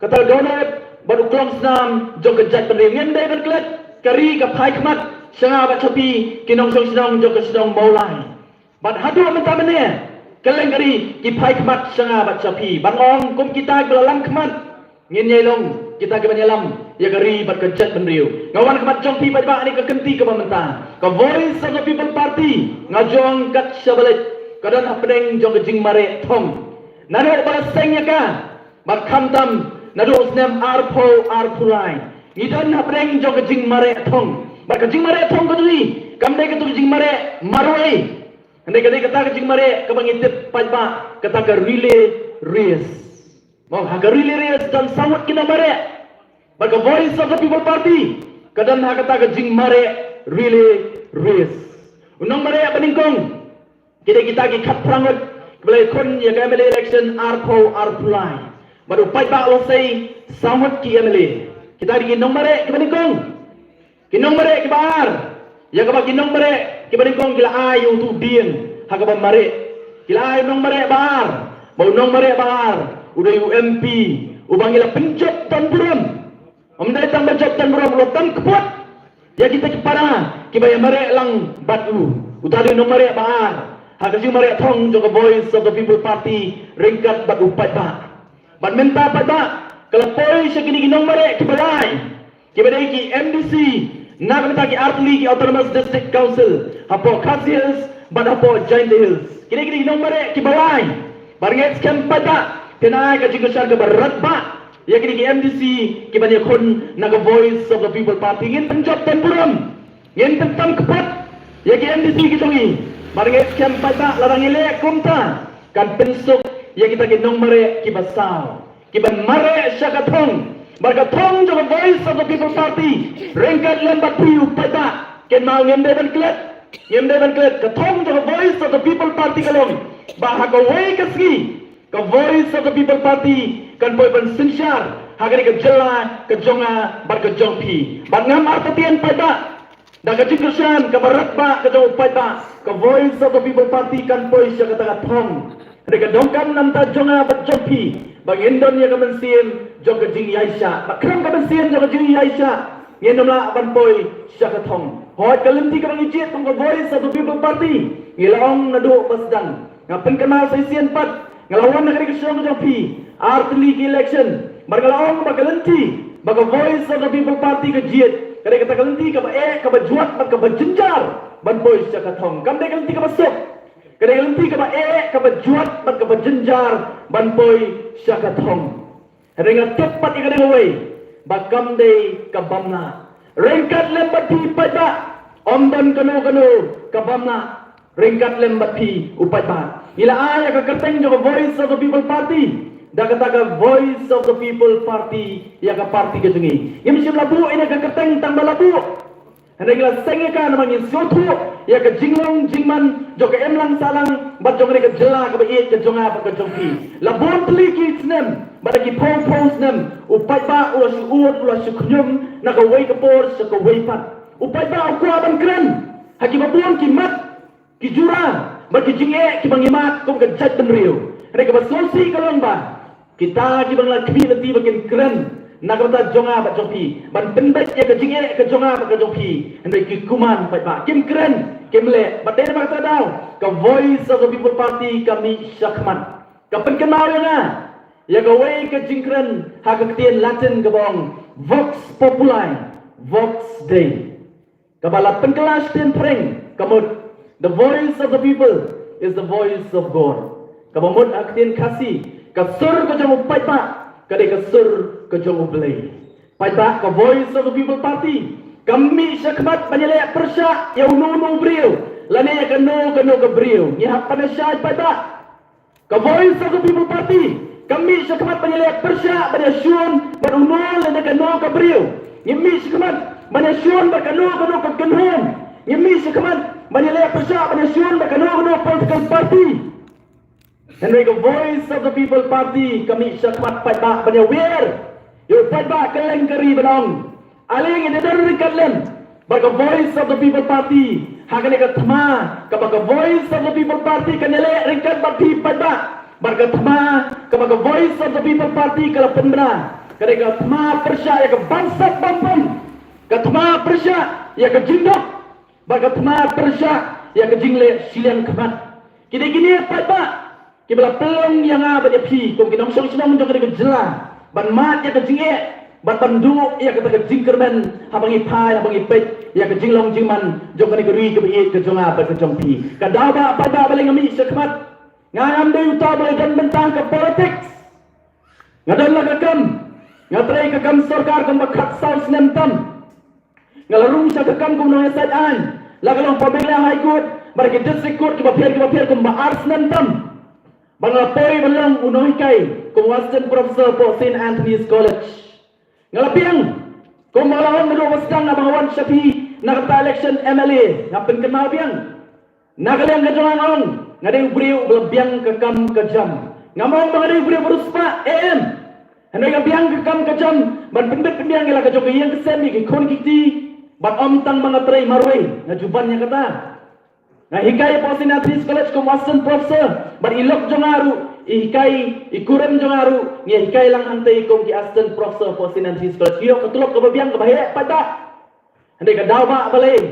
katal gonet bat uklong senam jong kejat pendiri ngende ban klet kari ka pai kmat sanga bat chopi kinong sedang jong sedang mulai bat hadu mentamene kelengeri ki pai kmat sanga bat chopi bangong kum kita belalang kmat ngin long kita ke banyalam ya gari bat kejat benriu ngawan kemat jong pi bat ni ke kenti ke pemerintah ke voice of the people party ngajong kat syabalik kadan hapdeng jong jing mare thong nado balas sengnya ka bat khamtam nado usnem Arpo Arpulai idan hapdeng jong jing mare thong bat jing mare thong ko ni kamde ke tu jing mare marwai ande kata ke jing mare ke bangitip pat ba kata ke relay race mau haga relay race dan sawat kina mare bagi voice of the people party kadang nak kata ke jing mare relay race unang mare peningkong kita ki kat prangut boleh kon ya MLA election Arpo Arpulai baru pai ba lo say sawat ki MLA kita di nong mare peningkong kinong mare ki bar ya ka ba kinong mare ki peningkong kila ayu tu bien haga ba mare kila ayu nong mare bar bau nong mare bar udah UMP ubangila penjot tan buram amdai tang bajot tan buram lo tan kepot ya kita kepara kibaya mare lang batu utari no mare baar hagasi mare thong jo voice of the people party ringkat bat upat ba bat menta pat ba kalapoi sakini ginong mare kibalai kibadai ki MDC nak menta ki Artli ki autonomous district council hapo Khasias bat hapo Giant Hills kini ginong mare kibalai baringet scam pat ba kenai ka jingkusan ke barat ba ya kini ki MDC ki banya kon naga voice of the people party ngin penjot tan buram ngin tentam kepat ya ki MDC ki tongi baringet scam pat ba larang ile kumta kan pensuk ya kita ki nong mare ki basal ki ban mare syakathong barkathong jo voice of the people party rengkat lembat piu pat ba ken mau ngem deban klet kathong jo voice of the people party kalong bahaka wei kaski ke voice of the people party kan boy ban sinsyar hagari ke jela ke jonga bar ke jongpi ban ngam artatian pada da ke jingkusan ke barat ba ke jong pada ke voice of the people party kan boy sya kata thong de ke dongkam nam ta jonga bat jongpi bang indon ya ke mensien jong ke jing yaisha ba kram ke mensien jong ke jing yaisha ngenomla ban boy sya ka thong hoi ke lemti ke bang ijit tong ke voice of the people party ngilong nadu pasdang ngapen kenal saisian pat ngelawan negeri kesyong jampi Artli ki election bargalawang bagalenti baga voice of the people party ke jiet kare kata galenti ka ba ka ba juat ba ka ba jenjar ban boy sya ka thong kam de galenti ka ba sok kare galenti ka ba ka ba juat ba ka ba jenjar ban boy sya ka thong renga tepat ka de wei ba kam de ka bamna rengkat lembat di pada omdan kanu ka bamna ringkat lembati upat ba ila aya ka kateng jo voice of the people party da kata ka voice of the people party ya ka party ke jengi yam sim labu ina ka kateng tang balabu hendak senge ka namang sotu ya ka jinglong jingman jo ka emlang salang bat jo ka jela ka ba ke jonga ba ka jongpi labon tli ki snem Bagi pong nem upai ba ulah suut ulah suknyum nak away kapor sakaway pat. Upai ba ukwa ban kren haki babon kimat kijura bagi jinge ki bangimat kong kajat benriu. Mereka bersolsi kalong ba kita ki bangla kbi nanti bagian kren nak kata jonga ba jongpi ban pendek ya ke jinge ke jonga ba ke jongpi. Mereka kuman pai ba kim kren kim le badai ba kata daw ka voice of the people party kami syakman. Kapan kenal ya ya gawai ke jingkren ha ketian Latin gabong Vox Populi Vox Dei kabala penkelas ten preng kamut the voice of the people is the voice of God kabamut aktian kasih kasur ke jong upai pa kadai kasur ke jong ublei pai pa ka voice of the people party kami syakmat banyale persya ya unu brio lane kano ke brio ni ha panasya pai pa ka voice of the people party kami syakmat banyale persya banyashun barunol lane kano ke brio Yemi syakmat banyashun bakano ke kenhon Yemi syakmat banyale persya banyashun bakano political party. And like a voice of the people party kami syakmat pai ba banyawir yo pai ba keleng kari banong aling ide dari kalen baga voice of the people party hagane ka thama ka baga voice of the people party kanele ringkat party pai ba baga thama ka baga voice of the people party kala pendra kare ka thama persya ya ka bangsa bampun ka thama persya ya ka jindok baga thama persya ya ka jingle silian khamat kini gini pai ba kibla pelong yang apa dia pi kong kinong song sinong jong kena jela ban mat ya ke jinge ban bandu ya kata ke jingkerben habangi pai habangi pet ya ke jinglong jingman jong kena geri ke bi ke jong apa ke jong pi kada ba pada baleng ami sekmat ngam de uta baleng dan bentang ke politics ngadon la kam ngatrai ke kam sarkar kam bakhat saus nemtam ngalarung sa ke kam kum no esat an la kalong pamela high court bar ke district court ke bapir kum ba ars nemtam Banglapoy balang unoy kay kung Western Professor po St. Anthony's College. Ngalapiang kung malawang naluwasdang na bangawan siya pi nakata election MLA ngapin kanabiang nagalang kajangan ngaday ubriw belabiyang kakam kajam ngamong mga ubriw beruspa AM hanay kabiang kakam kajam ban pinbet pinbiang ila kajong iyang kasemi kikon kiti ban omtang mga tray marway na juban niya kata na hikay po St. Anthony's College kung Western Professor ban ilok jongaru ihikay ikuren jongaru niya hikay lang antay kung ki Aston Professor po St. Anthony's College iyo katulok kababiyang kabahe pada handay kadaw ba balay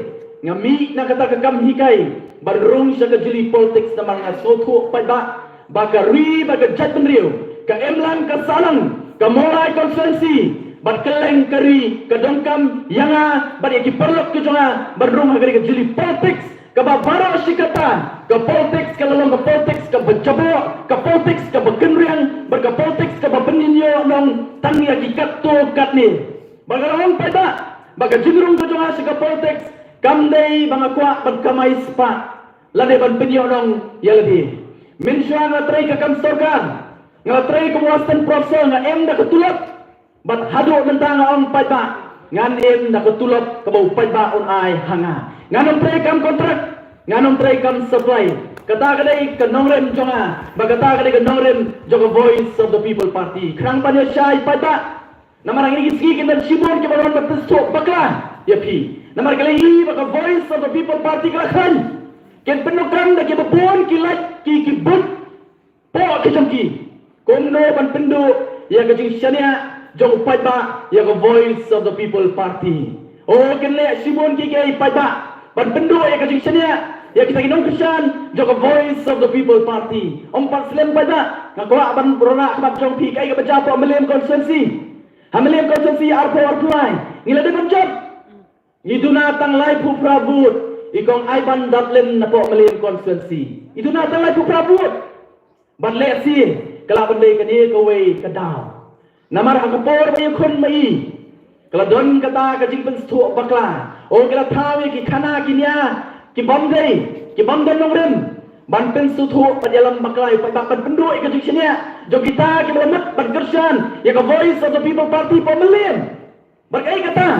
nga mi na katakakam hikay barung siya kajili politics na mga sotho pada baka ri baka jat benriw ka emlang ka salang ka molay constituency bat keleng kari kadongkam yanga bat ikiperlok ke jonga barung hagari kajili politics kababara sikatan ka politics ka lalong ka politics ka bajabo ka politics ka bakenriang berka politics ka babeninyo nong tangya kikatto katni bagarong pada baga jinrung ka jonga ka politics kamday banga kwa bagkamay spa lade ban penyo nong yaladi mensya nga tray ka kam sorgan nga tray ka Western Professor nga em na katulot bat hado nanta nga on pada ngan em na katulot ka bau pada on ay hanga nganong tray kam kontrak nganong tray kam supply kata kadai ka nongrem jonga bagata kadai ka nongrem jonga voice of the people party krang panyo syai pada namarang ini gigi dan sibon ke baron betesto bakla ya pi namar kali baka voice of the people party kalakan ken penukang da ke babon kilat ki but po ke jongki komno ban pendu ya ke jing syania jong pada ya ke voice of the people party oh ken le sibon ki ke pada ban pendu ya ke jing syania ya kita inong kesan jong voice of the people party ompat selem pada ngakwa ban brona kebab jong pi kai ke baca po melem konsensi hamelem konsensi arpo arpulai ngila de job itu natang lai pu prabut ikong aiban datlen na po melem konsensi itu natang lai pu prabut ban le si kala bandai kani kowe kadaw namar hakapor bayu khon mai kala don kata ka jing pen stu bakla o kala thawi ki khana kinya ki bamdai nongrem ban pen stu thu padalam bakla pa ban pendu ka jing senia jo kita ki melamat ban kersan ya ka voice of the people party po melem bagai kata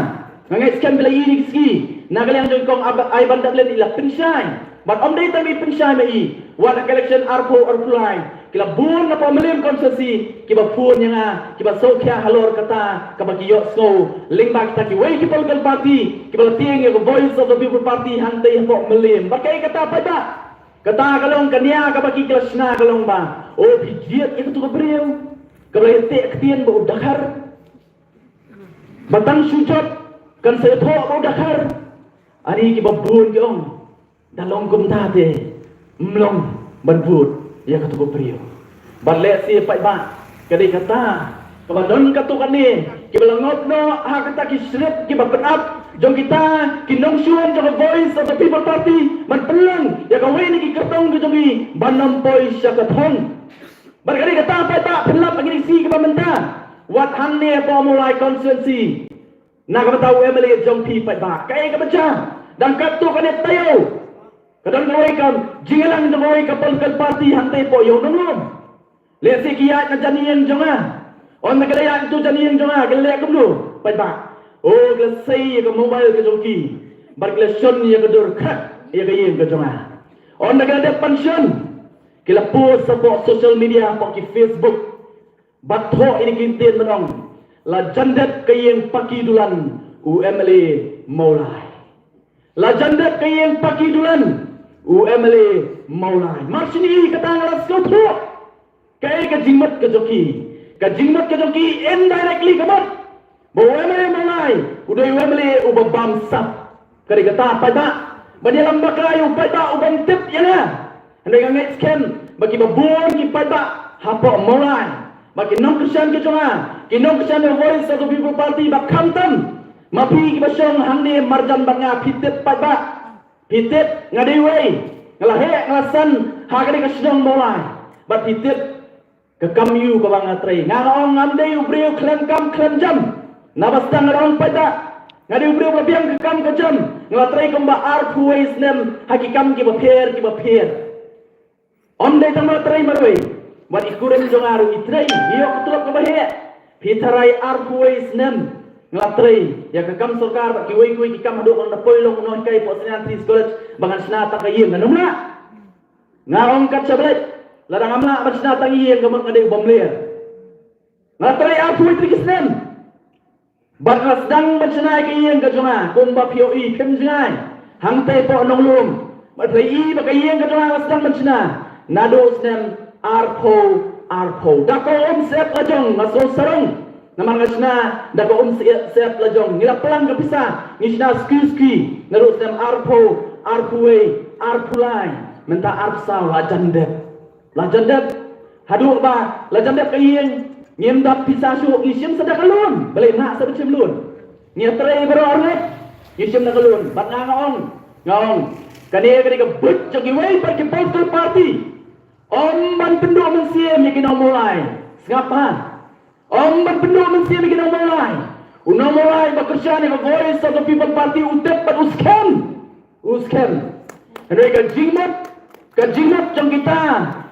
ngai skan bila ini ski nagalang jong kong ai bandat len ila pensyai But om day tami pensai mai. What election arpo arpulai. Kila bun na pamilim konsensi. Kiba pun yang kiba sokya halor kata. Kiba kiyok so. Lingba kita kiwai ki political party. Kiba tiang yang voice of the people party hantai hapok melim. Bakai kata apa tak? Kata kalong kania kiba kikila sna kalong ba. Oh pijiat itu tu kebriu. Kiba letek ketian bau dakar. Batang sujud kan saya thok bau dakar. Ani kiba bun kiong. Dalong kumtate. Mlong berbut. Ya kata ko priyo. Balek si pai ba. Kadai kata, kabadon katukan ni. Kibalangop no ha kata ki srep ki bapenap. Jong kita kinong suan jong voice of the people party man pelang ya kawai ni ki kertong ki jongi banam poi sya kathong. Barkali kata pai ba pelap ngini si ki bamenta. Wat hang ne po mulai konsensi. Na ka tahu MLA jong pi pai ba. Kai ka baca dan katukan ni tayo. Kadang kawai kam jingalang kawai ka political party hantai po yo nongom. Lesi kiat na janian jonga. On na kadaya itu janian jonga gelek kumdu. Pai ba. Oh glesai ka mobile ka joki. Bar gleshon ya ka dur khat ya ka yin ka jonga. On na kadaya pension. Kila post sa po social media po ki Facebook. Batho ini kintin menong. La jandat ka yin pakidulan UMLA Maulai. La jandat ka yin pakidulan UMLA Maulai. Marsini kata ngalas kau tu. Kaya ka jingmat ka joki. Ka jingmat ka joki indirectly kamat. Bo UMLA Maulai. Udah UMLA ubabam sap. Kari kata apa tak? Bani lambak layu apa tak ubam tip ya na. Andai ngai scan bagi babon ki pada hapa Maulai. Bagi nong kesan ke jonga. Ki nong kesan voice of the people party bak kamtam. Mapi ki basong hangni marjan banga pitip pada. Pitip ngadai wei ngalahe ngalasan hagani kasdong Maulai. Bat pitip ke kamyu ke bang atrai ngarong ngandai ubriu klan kam klan jam nabastang ngarong pada ngadi ubriu labiang ke kam ke jam ngalatrai kemba arpuais nem hakikam ki bapher ondai tama trai marwei wat ikuren jongaru itrai iyo kutulak ke bahe pitarai arpuais nem ngalatrai ya ke kam sarkar ki wei ki kam hadu on poilong non kai posnya tri college bangan snata kayem nanumna ngarong kat sablet larang amla bersna tangi yang gamang ada ubam ler. Ngatrai aku itu kisnem. Bakas dang bersna ke yang kajuma kumba POE pem jangai. Hang tai po nong lum. Batrai I bakai yang kajuma sedang bersna. Nado snem arpo. Dako sep lajong masuk sarung. Namang ngasna dako sep lajong. Ngila pelang kepisah. Ngisna ski. Nado snem arpulai. Menta arpsal lajandep. Lajandap hadu ba lajandap kayeng ngiem dap pisasu isim sadak alun balik nak sebecim lun ngia trai berornet isim nak alun bat ngaong kani ke but jogi wei pergi political party ban pendu mensia yakin mulai ngapa ban pendu mensia yakin mulai mulai bekerja ni voice of the people party utep pat uskem hendak kajingat jong kita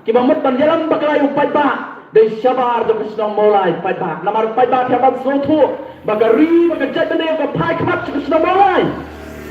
kibamut panjalan baklay upay ba de shabar do krisnong molay pay ba namar pay ba khabat sotu bagari bagajat ne ka phai khamat krisnong molay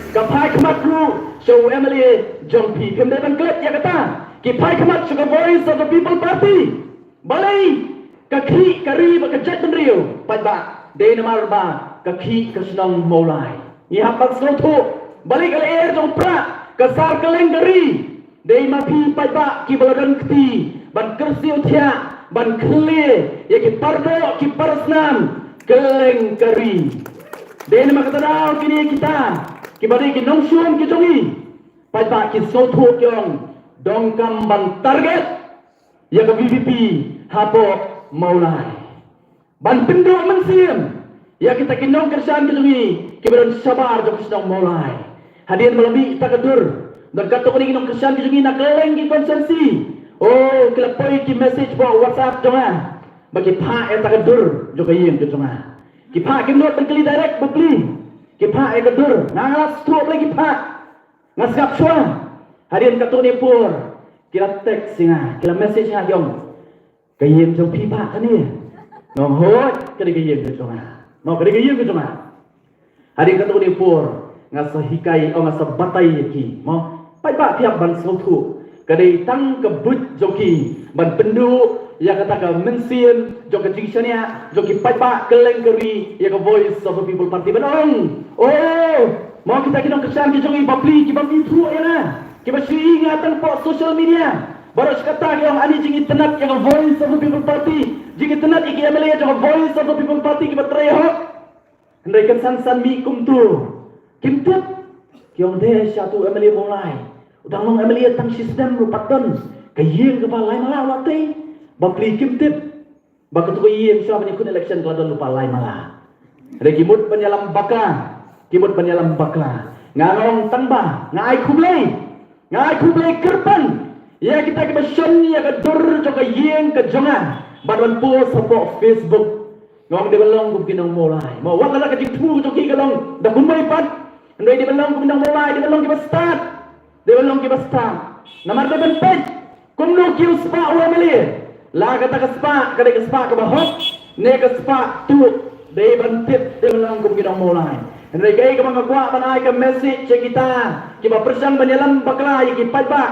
ka phai khamat ru so MLA jongpi kemde ban klet ya kata ki phai khamat so voice of the people party balai ka khi kari bagajat ne rio pay ba de namar ba ka khi krisnong molay ni habat sotu balai ka air jong pra ka sar kaleng gari Dei mapi pada ki baladan keti ban kersiu tia ban kle ya ki pardo ki parasnam keleng kari dei nama kata dau kini kita ki bari ki nongsuam ki jongi pada ki sotu kyong dongkam ban target ya ke VVP hapo Maulai ban pendu mensiam ya kita ki nong kersan ki jongi ki badan sabar jok sedang Maulai hadian melebih takadur dan kata kini nong kesan ki jungi nak keleng ki konsensi. Oh, kelapoi ki message po WhatsApp jonga. Bagi pa eta kadur jo kayem ki jonga. Ki pa ki not kali direct bukli. Ki pa eta kadur ngalas stop lagi pa. Ngasap swa. Hadian kata ni pur. Kila text singa, kila message nga yong. Kayem jong pi pa kani. Nong hot kali kayem ki jonga. Mau kali kayem ki jonga. Hadian kata ni pur ngasa hikai o ngasa batay ki mo pai ba tiap ban sotu kadai tang ke but joki ban pendu ya kata ke mensin joki jingshania joki pai ba keleng keri ya ke voice of the people party banong oh mau kita kinong kesan ki joki babli ki babli thru ya na ki ba shi ingatan po social media baru kata yang ani jingi tenat yang voice of the people party jingi tenat iki MLA yang voice of the people party ki batray ho ndai kan san mi kum tu kim tip kiong de satu MLA mulai udang long MLA tang sistem rupaton kayeng ke balai malah watai babli kim tip bakat ko yeng sya ban ikut election kladon lupa lai malah regi mut penyalam bakla kimut penyalam bakla ngarong tanba ngai kublai kerpan ya kita ke beson ya ke dur jo ke yeng ke jonga badwan post po Facebook ngong de belong kum kinong mulai mo wang la ka jing thu jo ki kalong da kumbai pat ndoi de belong kum kinong mulai de belong ki start namar de ben page kum no ki spa wameli la ka ta ka spa ka de ka spa ka bahok ne ka spa tu de ban tip de belong kum kinong mulai ndoi kai ka mga kwa banai ka message che kita ki ba persan banyalam bakla ki pat ba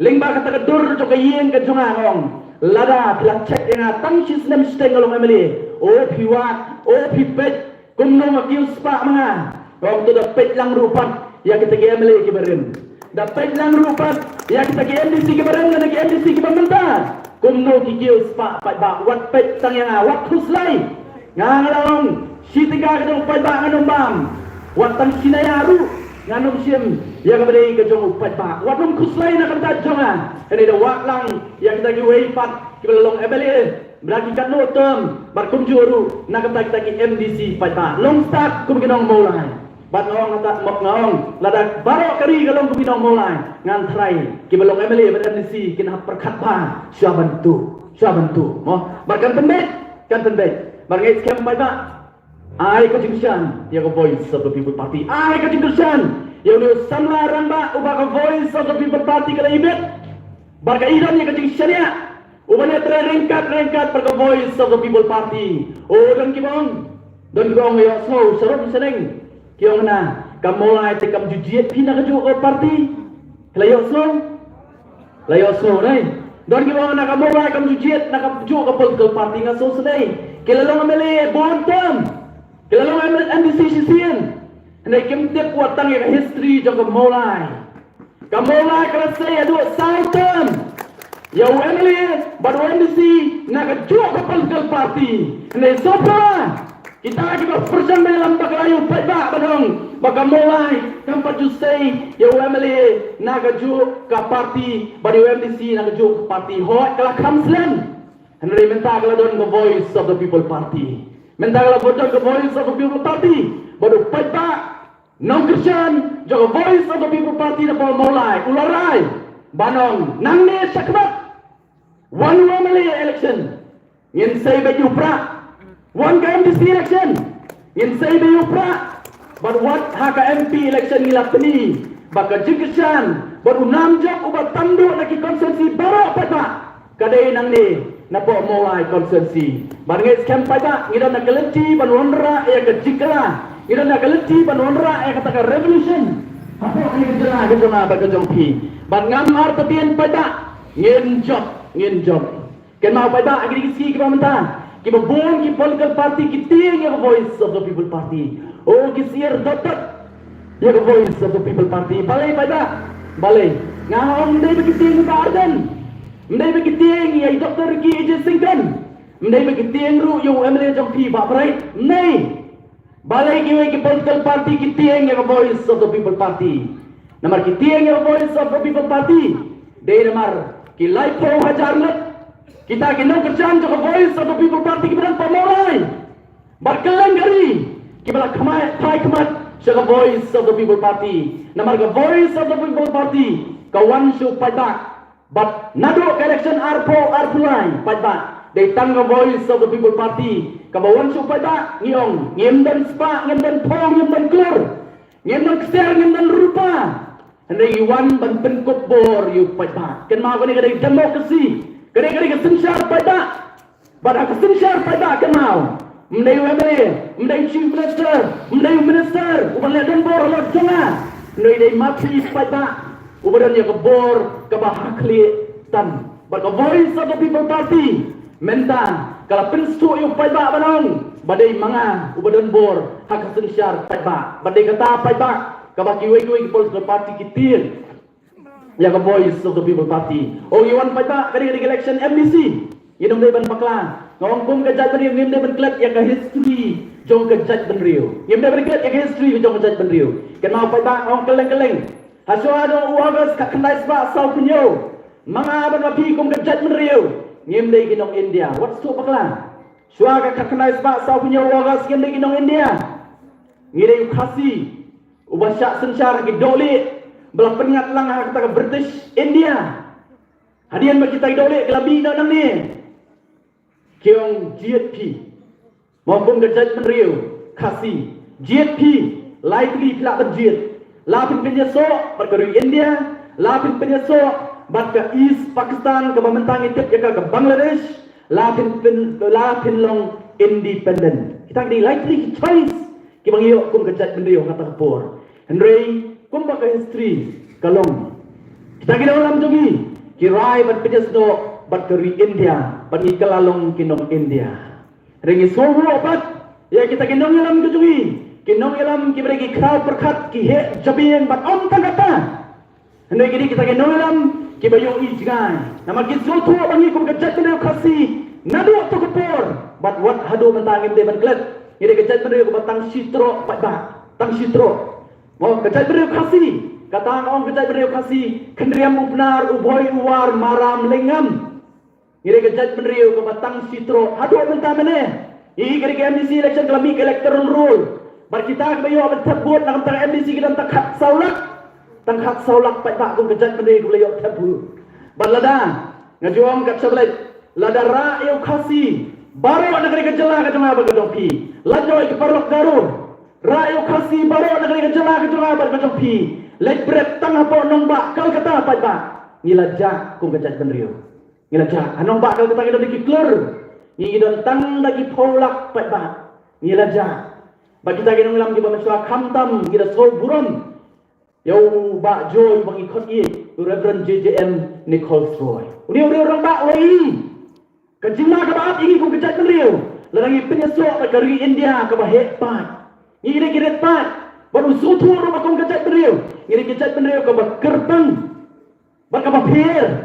lingba kata kedur jo kayeng ke jonga ngong lada pilak cek yang tang sistem steng ngolong emeli o piwat o pipet kumno makiu spa mga ngong tu da pet lang rupat ya kita ke emeli ki berin da pet lang rupat ya kita ke MDC ki berin na ke MDC ki pementa kumno ki kiu spa pat ba wat pet tang yang wat huslai ngalong si tiga ke jong pat ba nganong bam wat tang sinayaru nganong sim ya kabadai ke jong upat ba watung kuslai na kanta jonga ini da wak lang ya kita ki wei pat ki belong MLA berarti kan no term bar kum juru na kanta kita ki MDC pat ba long start kum kinong mulai bat ngong kata mok ngong lada baro kari kalong kum kinong mulai ngan trai ki belong MLA bar MDC kina perkat ba sia bantu mo bar kan tembet bar ngai scam pat ba ai ka jingsan ya ka voice of the people party ai ka jingsan ya nu samla ramba uba ka voice of the people party kala ibet barka idan ya ka jingsan ya uba ne rengkat per ka voice of the people party dan kibong ya so sarap seneng kiong na ka mulai te kam jujiet pina ka jo party kala yo so nai don kibong na ka mulai kam jujiet na ka jo ka political party nga so seneng kilalo mele bontom kalau MDC sisian, hendak kemtip kuatang yang history jangka mulai kalau saya dua Southern, ya MLA, baru MDC nak kejuk ke political party, hendak sopa kita lagi berpersen dalam bakayu baik badong, baka mulai kampat jusai, ya MLA nak kejuk ke party, baru MDC nak kejuk ke party, hot kalau kamslen, hendak minta kalau don the voice of the people party. Mentala bodoh ke voice of the people party baru peta non Christian jaga voice of the people party na mulai ularai banong nangne sakbat one family election ngin say baju pra one MDC election ngin say baju pra but what haka MP election ngilap ni baka jikishan baru namjak ubat tandu lagi konsensi baru peta kadai nangne na po mulai konsensi barangay scam pa ba ngidan na kalenti banwanra ya kajikra ngidan na kalenti banwanra ya kata revolution apo kay kajala kajala bagajong pi ban ngam artapien pa ba nginjob ken mau pa ba agri kisi ki pamenta ki babon ki political party ki ting ya voice of the people party o ki sir dapat ya voice of the people party balay pa ba balay ngam dai begiting ka arden mendai begiting ya Dr. Ki Ejen Singkan mendai begiting ru yo MLA jong pi ba right nei balai ki political party ki tieng ya voice of the people party namar ki tieng ya voice of the people party dei namar ki live pro hajar lat kita ki no kerjaan jo voice of the people party ki berang pamolai barkelang gari ki bala khamai thai khamat sa voice of the people party namar ka voice of the people party kawan su pada but nado election arpulai pada they tangga voice of the people party kabawan su pada ngiong ngem dan spa ngem dan pong ngem dan klur ngem dan kser ngem dan rupa hendak iwan ban penkop bor yu pada ken mau kani kadai demokrasi kadai kesensyar pada pada kesensyar pada ken mau mendai MLA mendai chief minister uban le dan bor lo jonga ndoi dei mati pada ubadan ya kebor kabahakli tan but the voice of the people party menta kala pensu yu pai ba banong badai manga ubadan bor hak sensyar pai ba badai kata pai ba kabaki wei political party kitin ya the voice of the people party oh you want pai ba kali election MDC yidong dai ban pakla ngong kum ka jat beriu ngim dai ban klat ya ka history jong ka jat ban riu ngim dai ban klat ya ka history jong ka jat ban riu kan mau pai ba ngong keleng Haswado uagas kakandai sba sau punyo. Mga ban mapi kum kajat menriu. Ngim dei ginong India. What's to pakla? Swaga kakandai sba sau punyo uagas ngim dei ginong India. Ngirei khasi. Ubasyak sensyar gidoli. Belah pengat lang kata British India. Hadian bagi kita gidoli kelabi na nang ni. Kiong GSP. Maupun kajat menriu. Khasi. GSP. Likely pelak berjit. Lapin penyeso berkeri India, lapin penyeso berke East Pakistan ke Bamantang itu ke Bangladesh, lapin long independent. Kita di likely choice ki bangiyo kum kejat bendiyo kata kapur. Henry kum baka history kalong. Kita kira ulam jogi ki rai ber penyeso berkeri India, bagi kelalong kinong India. Ringi sohu opat ya kita kinong ulam jogi. Kinong ilam ki bagi crowd perkat ki he jabien bat om tangata. Hendak gini kita kinong ilam ki bayo ijgai. Nama ki zotu bangi kum kejat benda kasi nadu to kupor. But what hadu mentangin de ban klet. Ini kejat benda ku batang sitro pat ba. Tang sitro. Mau kejat benda kasi. Kata om kejat benda kasi kendriam ubnar uboy uwar maram lengam. Ini kejat benda ku batang sitro. Hadu mentang mene. Ini kira MDC election kelami electoral rule. Bar kita bayo bertebut nak tang MDC kita tak hak saulak pai pak ku kejat bende ku layo tebu balada ngajuang kat sablet lada ra eu khasi baro negeri kejela ka jama ba gedongpi lajoi ke parlok garur ra eu khasi baro negeri kejela ka jama ba gedongpi lek bret tang apo nong ba kal kata pai pak ngilaja ku kejat bendrio ngilaja anong ba kal kata kita diklur ngidon tang lagi polak pai pak ngilaja bagi kita ginong lam kita mencela kamtam kita sol buram yau ba joy bagi ikut i Reverend JJM Nicole Roy uni orang ba lagi kejima ke baat ini ku kejat kenriu lerangi penyesok dari India ke hebat ini kira pat baru sutu rumah ku kejat kenriu ini kejat kenriu ke gerbang bakal bapir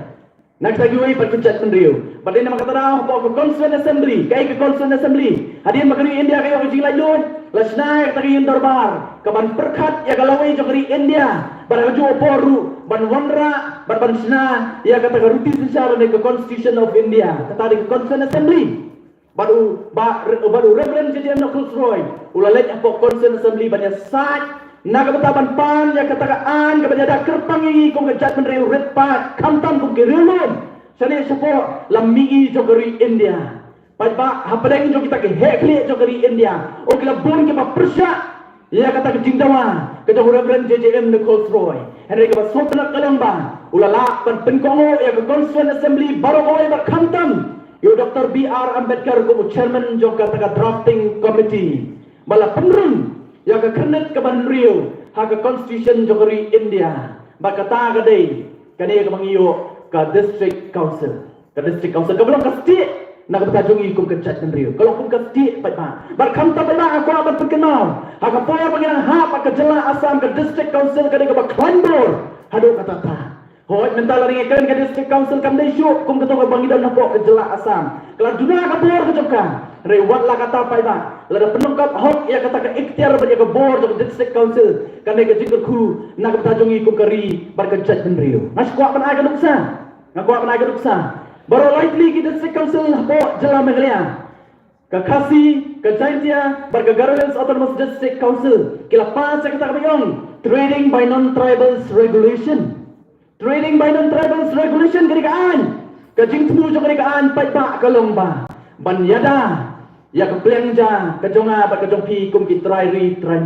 nak lagi wei berkejat kenriu pada nama kata dah bawa ke Constituent Assembly kai ke Constituent Assembly hadian makani India kayo ke jing lajon lasnai tagi darbar kaban perkat ya galawai jogri India barang jo poru ban wanra ban sna ya kata ruti secara ke Constitution of India kata di Constituent Assembly baru Reverend JJM Nicole Roy ulalek apa Constituent Assembly banyak sat naga betaban pan ya kata an ke banyak kerpang ini kong kejat menriu red pat kamtam kong kirilum sani sepo lamigi jogri India Pada hapadeng jo kita ke hekli jo dari India. O kila bon ke persya. Ya kata ke jingdawa. Ke jo Reverend JJM Nicole Roy. Henry ke sotna kalamba. Ulala ban penkongo ya ke Constituent Assembly baru oi bar khantam. Yo Dr. BR Ambedkar ko chairman jo kata ke drafting committee. Bala penrun ya ke kenet ke ban Rio. Ha ke Constitution jo dari India. Ba kata ke dei. Kani ke mangiyo ke district council. Ke district council ke belum ke state. Nak bertajungi kum kejat dan riu. Kalau kum kejat pada, berkam tak pada aku akan terkenal. Aku pola bagian hap ke jela Assam ke district council ke dekat Klandor. Hadu kata ta. Hoi mental lari ikan ke district council kam desu kum ketua bangidan napok ke jela Assam. Kalau dunia ke bor ke jokkan. Rewat lah kata pada. Lada penungkap hok ia kata ke ikhtiar bagi ke bor ke district council. Kan dekat jingkerku nak bertajungi kum keri berkejat dan riu. Nas kuat penai ke duksa. Nak kuat penai ke duksa. Baru likely kita district council po jala Meghalaya. Kakasi, Kajaintia, Bargagarans Autonomous District Council. Kila pas saya kata kayong trading by non-tribals regulation. Trading by non-tribals regulation kirikaan. Kajing temu jo kirikaan pai ba kalomba. Banyada ya keplengja kajonga ba kajongpi kum ki try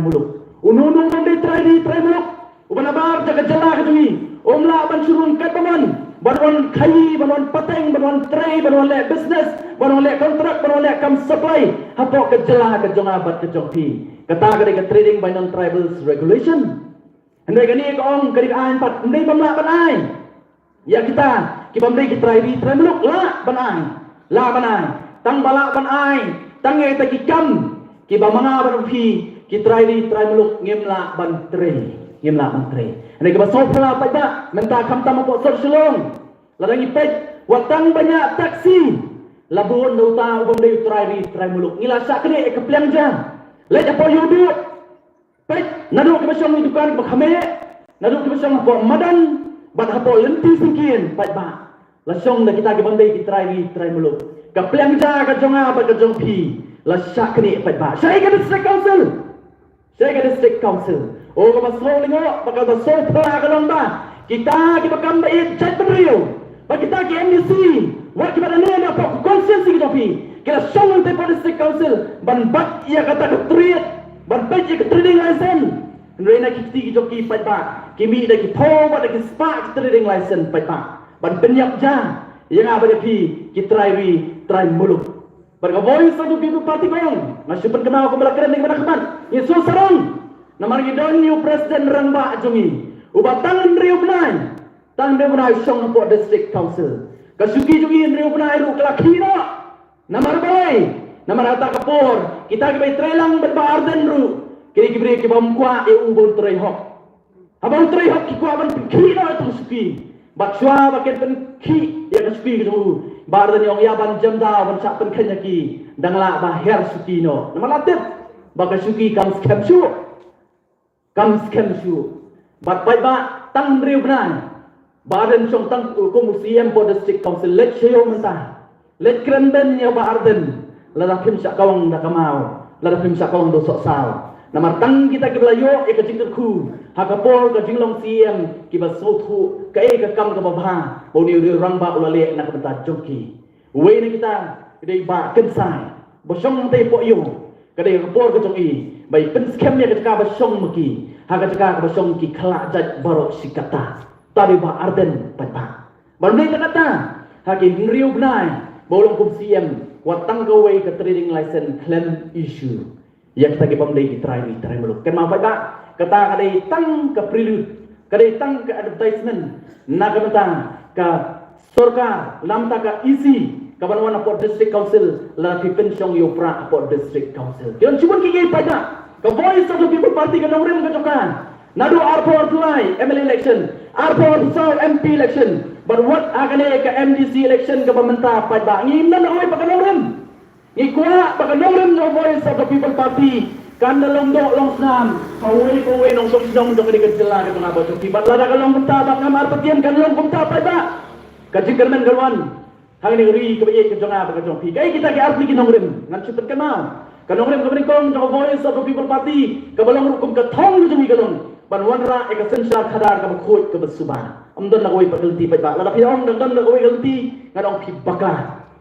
muluk. Ununu mende try muluk. Ubanabar jaga jala kajungi. Omla ban surung kat paman. Banwan kai, banwan pateng, banwan tray, banwan lek business, banwan lek kontrak, banwan lek kam supply. Hapok ke jelah ke jong abad ke jong pi. Kata ke trading by non-tribals regulation. Hendai kani ke ong kari ai pat hendai bamla ban ai. Ya kita bamdai kita try meluk la ban ai. La ban ai. Tang bala ban ai. Tang ngai ta ki kam ki bamanga ban phi ki try meluk ngem la ban tre. Ngem la ban tre. Hendai ke basol pala pa ba menta kam tam po sor silong. Ladang ipet watang banyak taksi. Labun do ta bamdai try meluk. Ngila sak ni ke plang ja. Let apa yudu. Pet nadu ke basong dukan bakhame. Nadu ke basong po madan bat hapo lenti sikin pat ba. Lasong da kita ke bamdai ki try meluk. Ka plang ja ka jonga ba ka jong pi. La sak ni pat ba. Saya ke district council. Saya ke district council. Oh ka basol lingo bakal basol pala ka long ba. Kita ke bakam ba chat bedrio. Ba kita ke MDC. Wa ki ba ne na po consensus kita pi. Kila song te po district council ban bat ia kata ke triet. Ban bat ia ke trading license. Rena kita ki joki pat ba. Kimi da ki tho ba da ki spark trading license pat ba. Ban penyap ja. Yang apa dia pi ki try muluk. Bar ka voice of the people party kong. Ngasupan kenal ko bala keren dengan kaman. Yesus sarong. Namar ki don new president rang ba jongi. Ubatang riu benai. Tang de benai song po district council. Kasuki jongi riu benai ru kelaki no. Namar bay. Namar ata kapor. Kita ki bay trelang berba arden ru. Kini ki beri ki bamkwa e ubon trei hok. Abang trei hok ki kwa ban ki no tu suki. Bakswa baken pen ki ya kasuki tu. Bardan yang yaban jamda ban sak pen kenya ki. Dangla ba her suki no. Namar latip. Baka suki kam scam su. Kam scam su. Bat bai ba tang riu benai. Bardan song tang ko museum po district council let cheo menta. Let krenden ya bardan. Lada pim sak kawang da kamau. Lada pim sak kawang do sok sao. Namar tang kita ke belayo e ka jingker ku. Hakapor ka jinglong CM ki ba sotu ka e ka kam ka babha. Bo ni rang ba ulale na ka benta joki. We ni kita dei ba kensai. Bo song te po yo. Ka dei kapor ka jongi. Bai pen scam ya ka ba song maki. Haka ka ba song ki khala jat barok sikata. Tadi ba arden pat ba. Ba ni kata haki ngriu benai. Bolong kum CM watang gawe ka trading license claim issue. Ya kita ke pamdai ki try meluk. Kan ma ba kata kadai tang ka prelude, kadai tang ka advertisement, na ka ka sorkar lamta ka isi ka banwan po district council la pi pensiong yo pra po district council. Kian cuma ki pada ka voice of the people party ka nomrem ka jokan. Nadu R4 July MLA election, R4 South MP election. But what agane ka MDC election ka pamenta pa ba? Ngimnan na oy pagkanomrem. Ngikwa pagkanomrem no voice of the people party. Kan dalong do long snam. Kaway nong song do kadi kecela ka na ba to. Tibat lada ka long punta ba ngamar patian kan long punta pa ba? Kajing kermen galwan. Hang ni ri ka baye ka jonga ba ka jong pi. Kay kita ki arti kinomrem. Ngan chupat ka na. Kanomrem ka kong jo voice of the people party. Kabalong rukum ka thong jumi galong. Banwanra eka sensar khadar ka khoi ka basuba. Amdan na koy pagalti pa ba. Lada piong dan na koy galti ngadong pi bakla.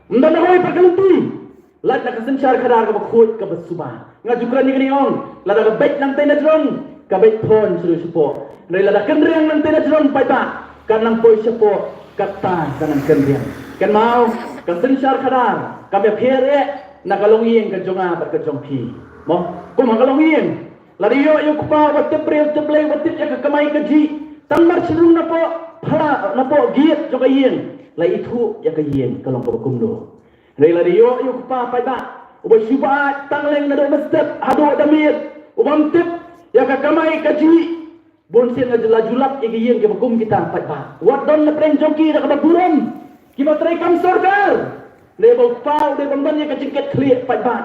Amdan na koy pagalti. Lad na sensar khadar ka khoi ka basuba. Nga jukran ni kaniong lada ka bet nang tenadron ka bet pon suru supo. Nai lada kenriang nang tenadron pa ba. Kanang poy supo kata kanang kenriang. Kan mau ka sensar khadar ka be phere na kalongiyeng ka jonga ba ka jongpi. Mo ko makalongiyeng. Lariyo yung kupa watip teplay watip ya kamay kaji tamar silung na po para na po giat jo kayen la itu ya kayen kalong ko kumdo lariyo yung kupa pa ba ubay suba tangleng na do mestep hado damit ubang tip ya kamay kaji bonsin na julap igayen ke bakum kita pa ba wat don na pren joki na kababuron kiba try kam sorgar lebo pa de bamban ya kajingket clear pa ba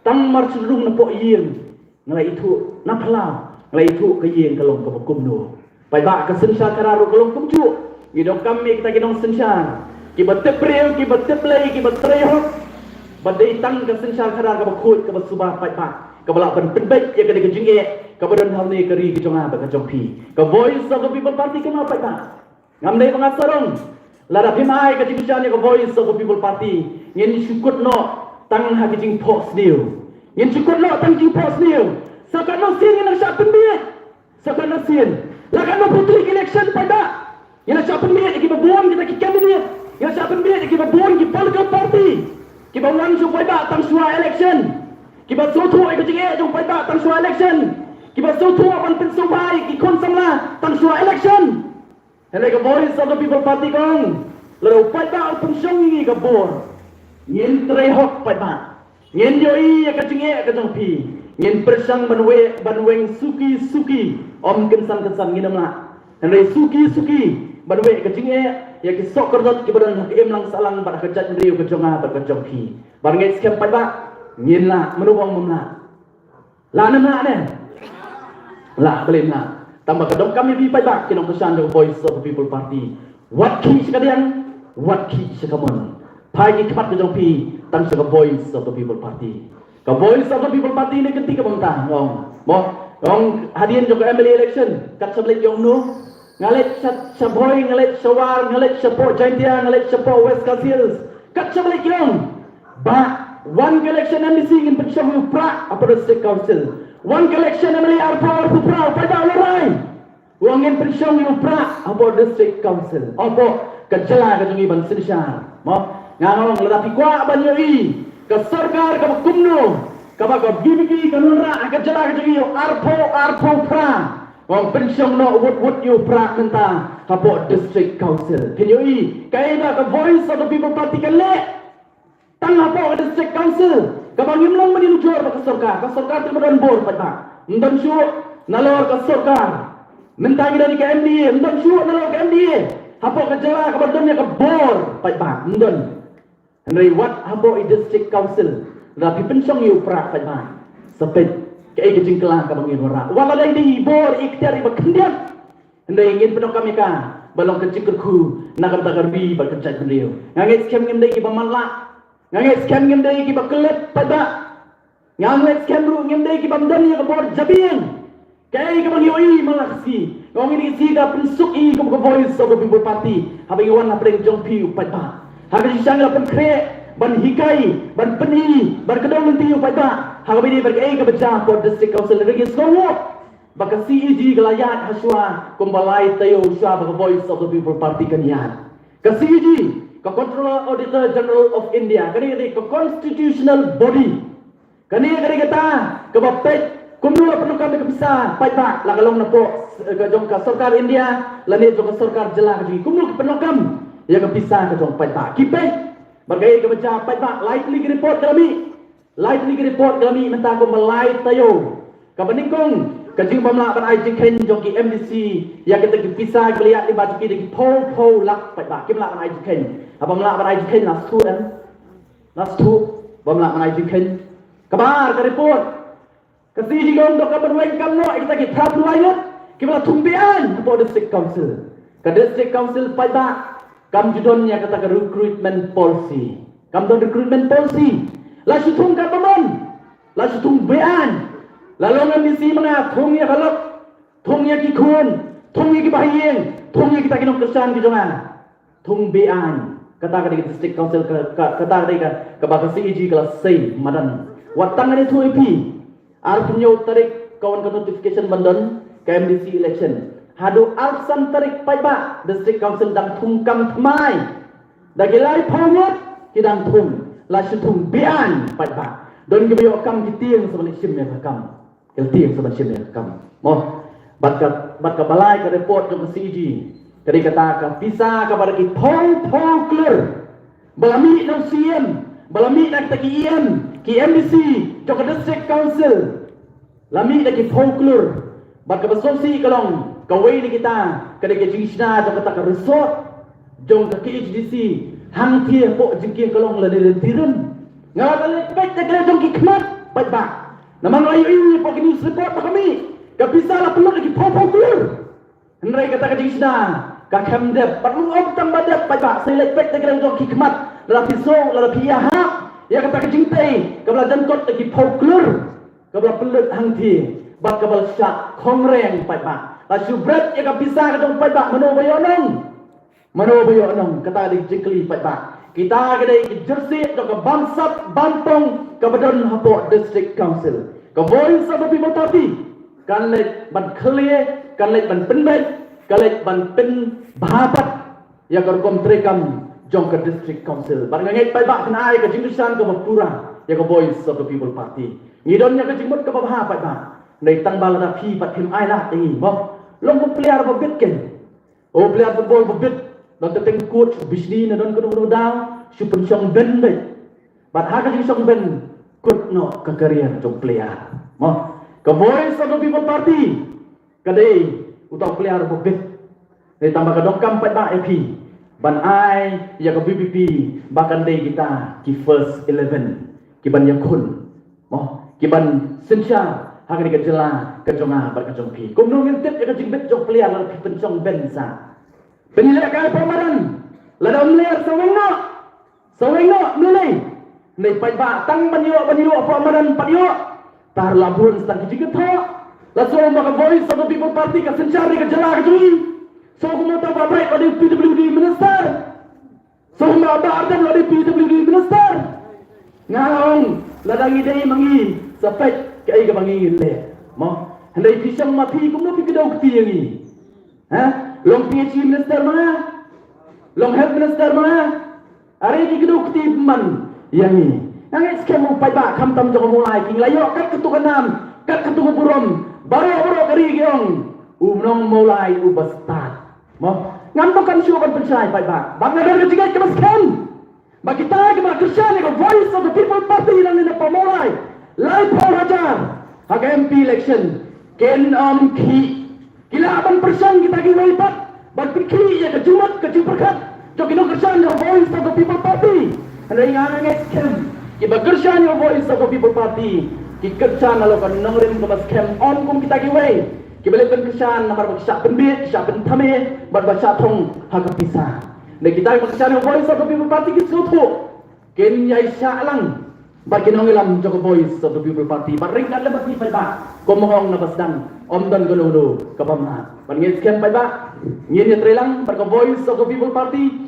tamar silung na po yen ngalai itu napala ngalai itu kayen kalong kabakum no pai ba ka sensar kararo kalong kumcu idong kami kita kinong sensar ki batep real ki batep play ki batrehok badai tang ka sensar karar ka bakut ka basuba pai ba ka bala ban penbet ya ka de jinge ka badan hamne kari ki jonga ba ka jongpi ka voice of the people party ka ma pai ba ngamdai pangasarong lara phimai ka jibisan ka voice of the people party ngin syukut no tang ha ki jing post new Yen cukup no tangki pos niu. Sakan no sin yang siap pembiak. Sakan no sin. Lakan no putri election pada. Yang siap pembiak kita buang kita candidate. Yang siap pembiak kita buang kita political party. Kita buang supaya tang suara election. Kita sotu kita jinge supaya tang suara election. Kiba sutua ban pen subai ki kon samla tang sua election. Hele ka voice of the people party kong. Lalu pai ba pun song ni ka bor. Yen tre hok pai ba. Yen yoi ka jinge ka jong pi. Yen persang banweng suki om kensan nginam la. Hele suki banwe ka jinge ya ki sok kordot ki badan ki em lang salang bar ka jat riu ka jonga bar ka jong pi. Bar ngai skem pai ba. Yen la menuwang mamla. La nam la ne. La belum la. Tambah kedong kami di pai kinong pesan the voice of the people party. What ki sekalian, what ki sekamon. Pai ki kepat kedong pi tang sega voice of the people party. Ka voice of the people party ni ketika bangta ngong. Ngong hadian joko MLA election kat sebelek yong nu. Ngalet saboy, ngalet sawar, ngalet sapo Jaintia, ngalet sapo West Hills. Kat sebelek yong. Ba one election MDC in Peshawar pra apa district council. One collection MLA Arpa Pupra pada Larai. Wangin Peshawar pra apa district council. Apa kejala kejungi ban Sinisha. Mo nganong ladapi kwa ban yoi. Ke sarkar ke kumno. Ke baka bibiki kanunra kejala kejungi Arpo pra. Wang Peshawar no wood you pra menta apa district council. Kenyoi kaida ke voice of the people party kele. Tang apa ke district council. Kabang imlong menilujur ke sarkar terbadan bor pada. Ndon syu nalor ke sarkar. Mentagi dari ke MDA, ndon syu nalor ke MDA. Hapo ke jala ke badannya ke bor pada. Ndon. Henry what hapo i district council. Rapi pensong yu pra pada. Sepet ke jingkelang kabang inora. Wala dai di bor ikhtiar iba kendian. Henry ingin penok kami ka balong ke jingkerku nakam tagarbi ba kerja beliau. Ngangit skem ngim dai iba malak. Nganget scan ngem dai ki bakelet pada. Nganget scan ru ngem dai ki bamdan ya kabor jabien. Kai ka bang yoi malaksi. Ngong ini si ka pensuk I ka voice of the people party. Habi wan na preng jong pi pada. Habi sang la pen kre ban hikai ban peni ban kedong menti pada. Habi ni berkai ka beja for district council regi sowo. Baka CEG gelayat haswa kumbalai tayo usha baka voice of the people party kanyan. Ka CEG ke Controller Auditor General of India, kani ke constitutional body, kani kata ke bapet kumula penuh kami kepisah, pai pak la kalong na po ke jong ka sarkar India, lani jong ka sarkar jela ke kumula penuh kam ya kepisah ke jong pai pak kipe bagai ke baca pai pak lightly report kami minta ko malai tayo ka baningkong kajing pamla ban ai jingken jong ki MDC ya kita kepisah keliat di baju ki di po lak pai pak kimla ban ai jingken apa melak ban ai jingken last two pamla ban ai jingken kabar ke report kasi jigong dok ka berweng kamno kita ki prap lainat kimla tumbian po district council ka district council pai pak kam judonnya kata ke recruitment policy kam don recruitment policy la situng ka pamon la situng bean lalongan misi mga thongnya kalok thongnya ki khun thongnya ki bahiyeng thongnya kita kinong kesan ki jonga thong bean kata ka district council kata ka baka CEG kelas sei madan watang ni thu ip ar punyo tarik kawan ka notification bandon KMDC election hadu alsan tarik pai ba district council dang thung kam thmai dagilai phongot kidang thung la thung bean pai ba don ki bio kam ki tieng sabani simnya kam tieng sabani simnya kam mo bat ka balai ka report jong CEG kadi kata ka pisa ka bar ki thong clear balami nang CM balami nak ta ki EM ki MDC jong district council lami nak ki thong clear bat ka basosi kalong kawai ni kita kada ke jingsna jong kata ka resort jong ka KHDC hang thie po jingking kalong la de tirun ngala pet ta kala jong ki khmat pat ba namang ayo ini po kini report kami ka bisa la peluk ki po clear ndrai kata ka jingsna ka khamde parlu ob tang badat pat ba sai le pet ta kala jong ki khmat la piso la pia ha ya kata ka jingtai ka bla dan kot ki po clear ka bla peluk hang thie bat ka bal syak khomreng pat ba la subrat ya ka bisa ka jong pat ba mano bayo nong kata di jingkli pat ba kita kedai jersey atau ke bangsat bantong ke badan hapo district council ke voice of the people party kan let ban clear kan let ban penbet kan let ban pen bahabat ya kerkom trekam jong ke district council ban ngai pai ba kenai ke jingdusan ke pura ya ke voice of the people party ngidonnya ke jingmut ke bahabat ba ในตั้งบาลดาพีปัดพิมไอละตีบ่ลงเพลียร์บ่บิดกันโอ้เพลียร์ฟุตบอลบ่บิดดอนตะเต็งกูดบิสนีนะดอนก็ดูดาวชุเป็นช่องเบนเลยบัดหากะจิช่องเบนกุดเนาะกะกะเรียนจงเพลียร์บ่ก็ voice of the people party ก็ได้อุตองเพลียร์บ่บิดในtambah ka dongkam pada AP ban ai ya ka BBP bahkan day kita ki first 11 ki ban yakun mo ki ban sensya hak ni ka jela ka jonga bar ka jongpi kum no ngintip ya ka jingbet jong pelia la pi pencong bensa penilai ka pamaran la dom ler sawengno nilai nei pai ba tang banyo pamaran padyo tar labun stang ki jigetho la so ma ka voice of the people party ka sensya ni ka jela ka jongi so kuma tahu apa yang ada PWD minister so kuma apa ada yang ada PWD minister ngawang ladang ide mangi sampai ke ai ke mangi le mo handai pisang mati kuma pi kedau keti ni ha long PhD minister mana long health minister mana are ki kedau keti man yang ni yang skema pai ba kham tam jong mulai king layo kat ketukan nam kat ketukan burom baro kari giong umnong mulai ubastat mo ngamtokan syuban pencai baik-baik Bangladesh ketiga kemaskan bagi kita kepada Krishna yang voice of the people party yang ini pemulai lai Paul Hajar hak MP election ken ki kila 8% kita gi lipat bagi ki ya ke Jumat ke Juperkat jo kino Krishna yang voice of the people party ada yang ngeskem ki bagi Krishna yang voice of the people party ki Krishna lo kan nongrim kemaskan on kum kita gi wei kibalik kesan namar baksa penbit sya pentame bar baksa thong hak pisah ne kita baksa ne voice of the people party ki sutu ken yai sya lang bar kinong ilam joko voice of the people party bar ring kan lebih pai ba ko mohong na basdang om dan golo ka pamna bar ngi skem pai ba ngi ni trelang bar ko voice of the people party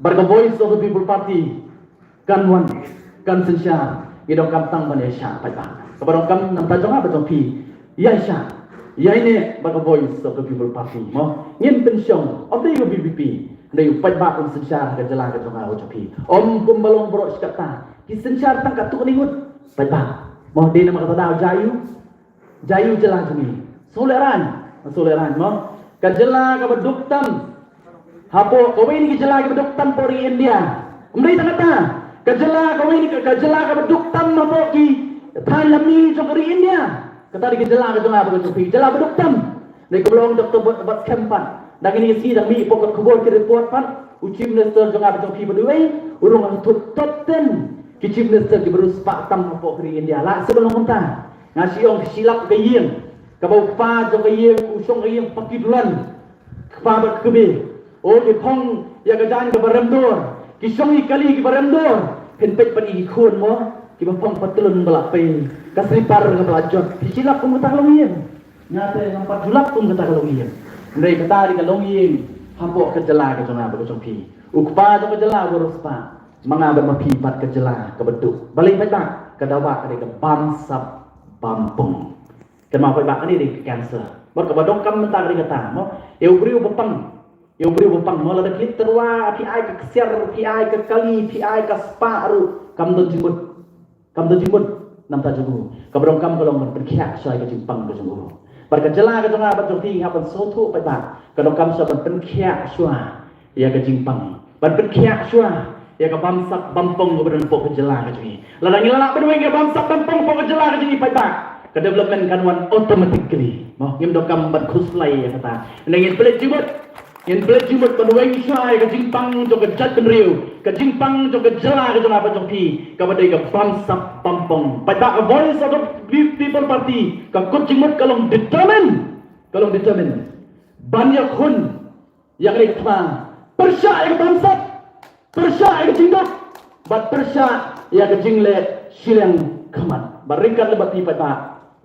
bar ko voice of the people party kan wan kan sensya idong kam tang ban sya pai ba ka barong kam nam ta jong ba jong pi yai sya ya ini bagi voice of the people party mo ngin pensiong om dei ko BBP dei pai ba kun sensar ka jala ka jonga o chapi om kum balong bro skata ki sensar tang ka tu ningut pai ba mo dei nama kata dau jayu jala jumi soleran mo ka jala ka beduktam hapo ko ini ki jala ka beduktam pori India om dei tang kata ka jala ko ini ka jala ka beduktam hapo ki Thailand jogri India kata di jela ka jonga ba chupi jela beduktam nei kublong doktor bat kempan dang ini si dang mi pokok kubur ki report pan uchi minister jonga ba chupi bedui urung tut toten ki chief minister ki berus pak tam pokok ri India la sebelum konta ngasi ong silap ke yeng ka bau pa jong ke yeng usong ke yeng pakidulan pa ba kebe o ki phong ya ka jan ka baremdor ki songi kali ki baremdor pen pet pan i khon mo ki ba phong patulun bala pe kasripar ka belajot silap pun kata kalongien nyate nampak julap pun kata kalongien ndai kata di kalongien hampo ka jela ka jona ba jong pi ukpa to ka jela urus pa manga ba mapi pat ka jela ka beduk balik pai ba ka dawa ka ka bansap bampung kan ma pai ba ni di cancer bot ka badong kam mentang di kata mo eu briu bepang mo la klik terwa pi ai ka share pi ai ka kali pi ai ka spa ru kam do jimut nam ta jugu kabrong kam kolong ben khyak sai ka jimpang ka jugu bar ka jela ka jonga ba jong ti hapan so thu pai ba ka dong kam sa ben khyak swa ya ka jimpang ban ben khyak swa ya ka bamsak bampong ka ben pok ka jela ka jungi la dang la ben weng ka bamsak bampong pok ka jela ka jungi pai ba ka development kan wan automatically mo ngim dong kam ban khuslai ya kata nangin pelet jimut in pelet jimut ban weng sai ka jimpang jong ka jat ben riu ka jimpang jong ka jela ka jonga ba jong pi ka badai ka bamsak bampong pai ba voice of the people party ka kut jimut kalong determine banyak hun yang ni kata persya yang bamsak persya yang jingdok bat persya yang jingle silang kamat baringkat lebat pi pai ba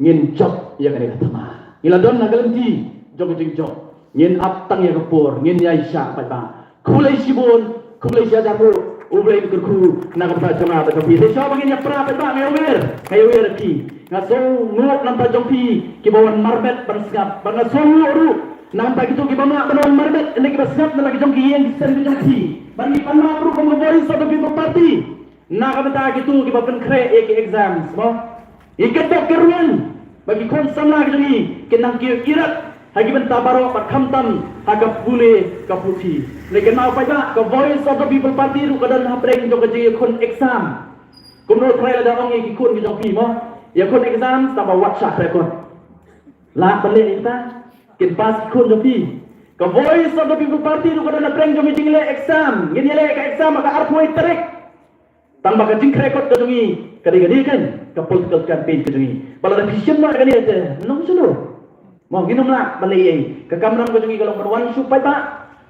ngin job yang ni kata ma iladon nagalenti jong jingjok ngin aptang yang kapur ngin yaisha pai ba kulai sibon kulai jajaru ublay kurku nagata jonga ba pi de so bagin ya pra pai ba ngawer ki ngaso ngok nam ta jong pi ki bawan marbet bansgap bangaso ru nam ta gitu ki bama bawan marbet ne ki basgap na lagi jong ki yang sen ki jong pi bagi panma pro ko ngori sa people party na ka ta gitu ki bapen kre ek exams mo ikat keruan bagi kon samla ke jongi kenang kiu irat hagi benta baro pat khamtam haga pule kaputi lekin mau pa ba ka voice of the people party ru kadan hapreng jong ke kon exam kumno trai la ong ki kun ki jong pi mo ya kon exam ta ba wat sak rekod la bale kita kin pas kun jong pi ka voice of the people party ru kadan hapreng jong ke le exam ngin le ka exam ka arpoi tarik tang ba ka jing rekod ka jongi kadi kan ka political campaign ka jongi bala da vision ma kani ate nong sulo mo ginom la bale ai ka kamram ka jongi kalau berwan supai ba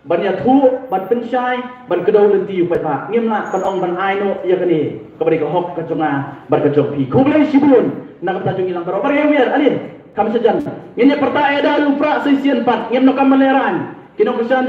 ban ya thu ban pensyai ban kedau lenti upai ba ngim la ban ong ban ai no ya kani ka bari ka hok ka jonga bar ka jong pi kublai sibun na ka jongi lang baro bari wer alin kam sejan ngin ya perta eda lu pra sesian pat ngim no kam maleran kinong kesan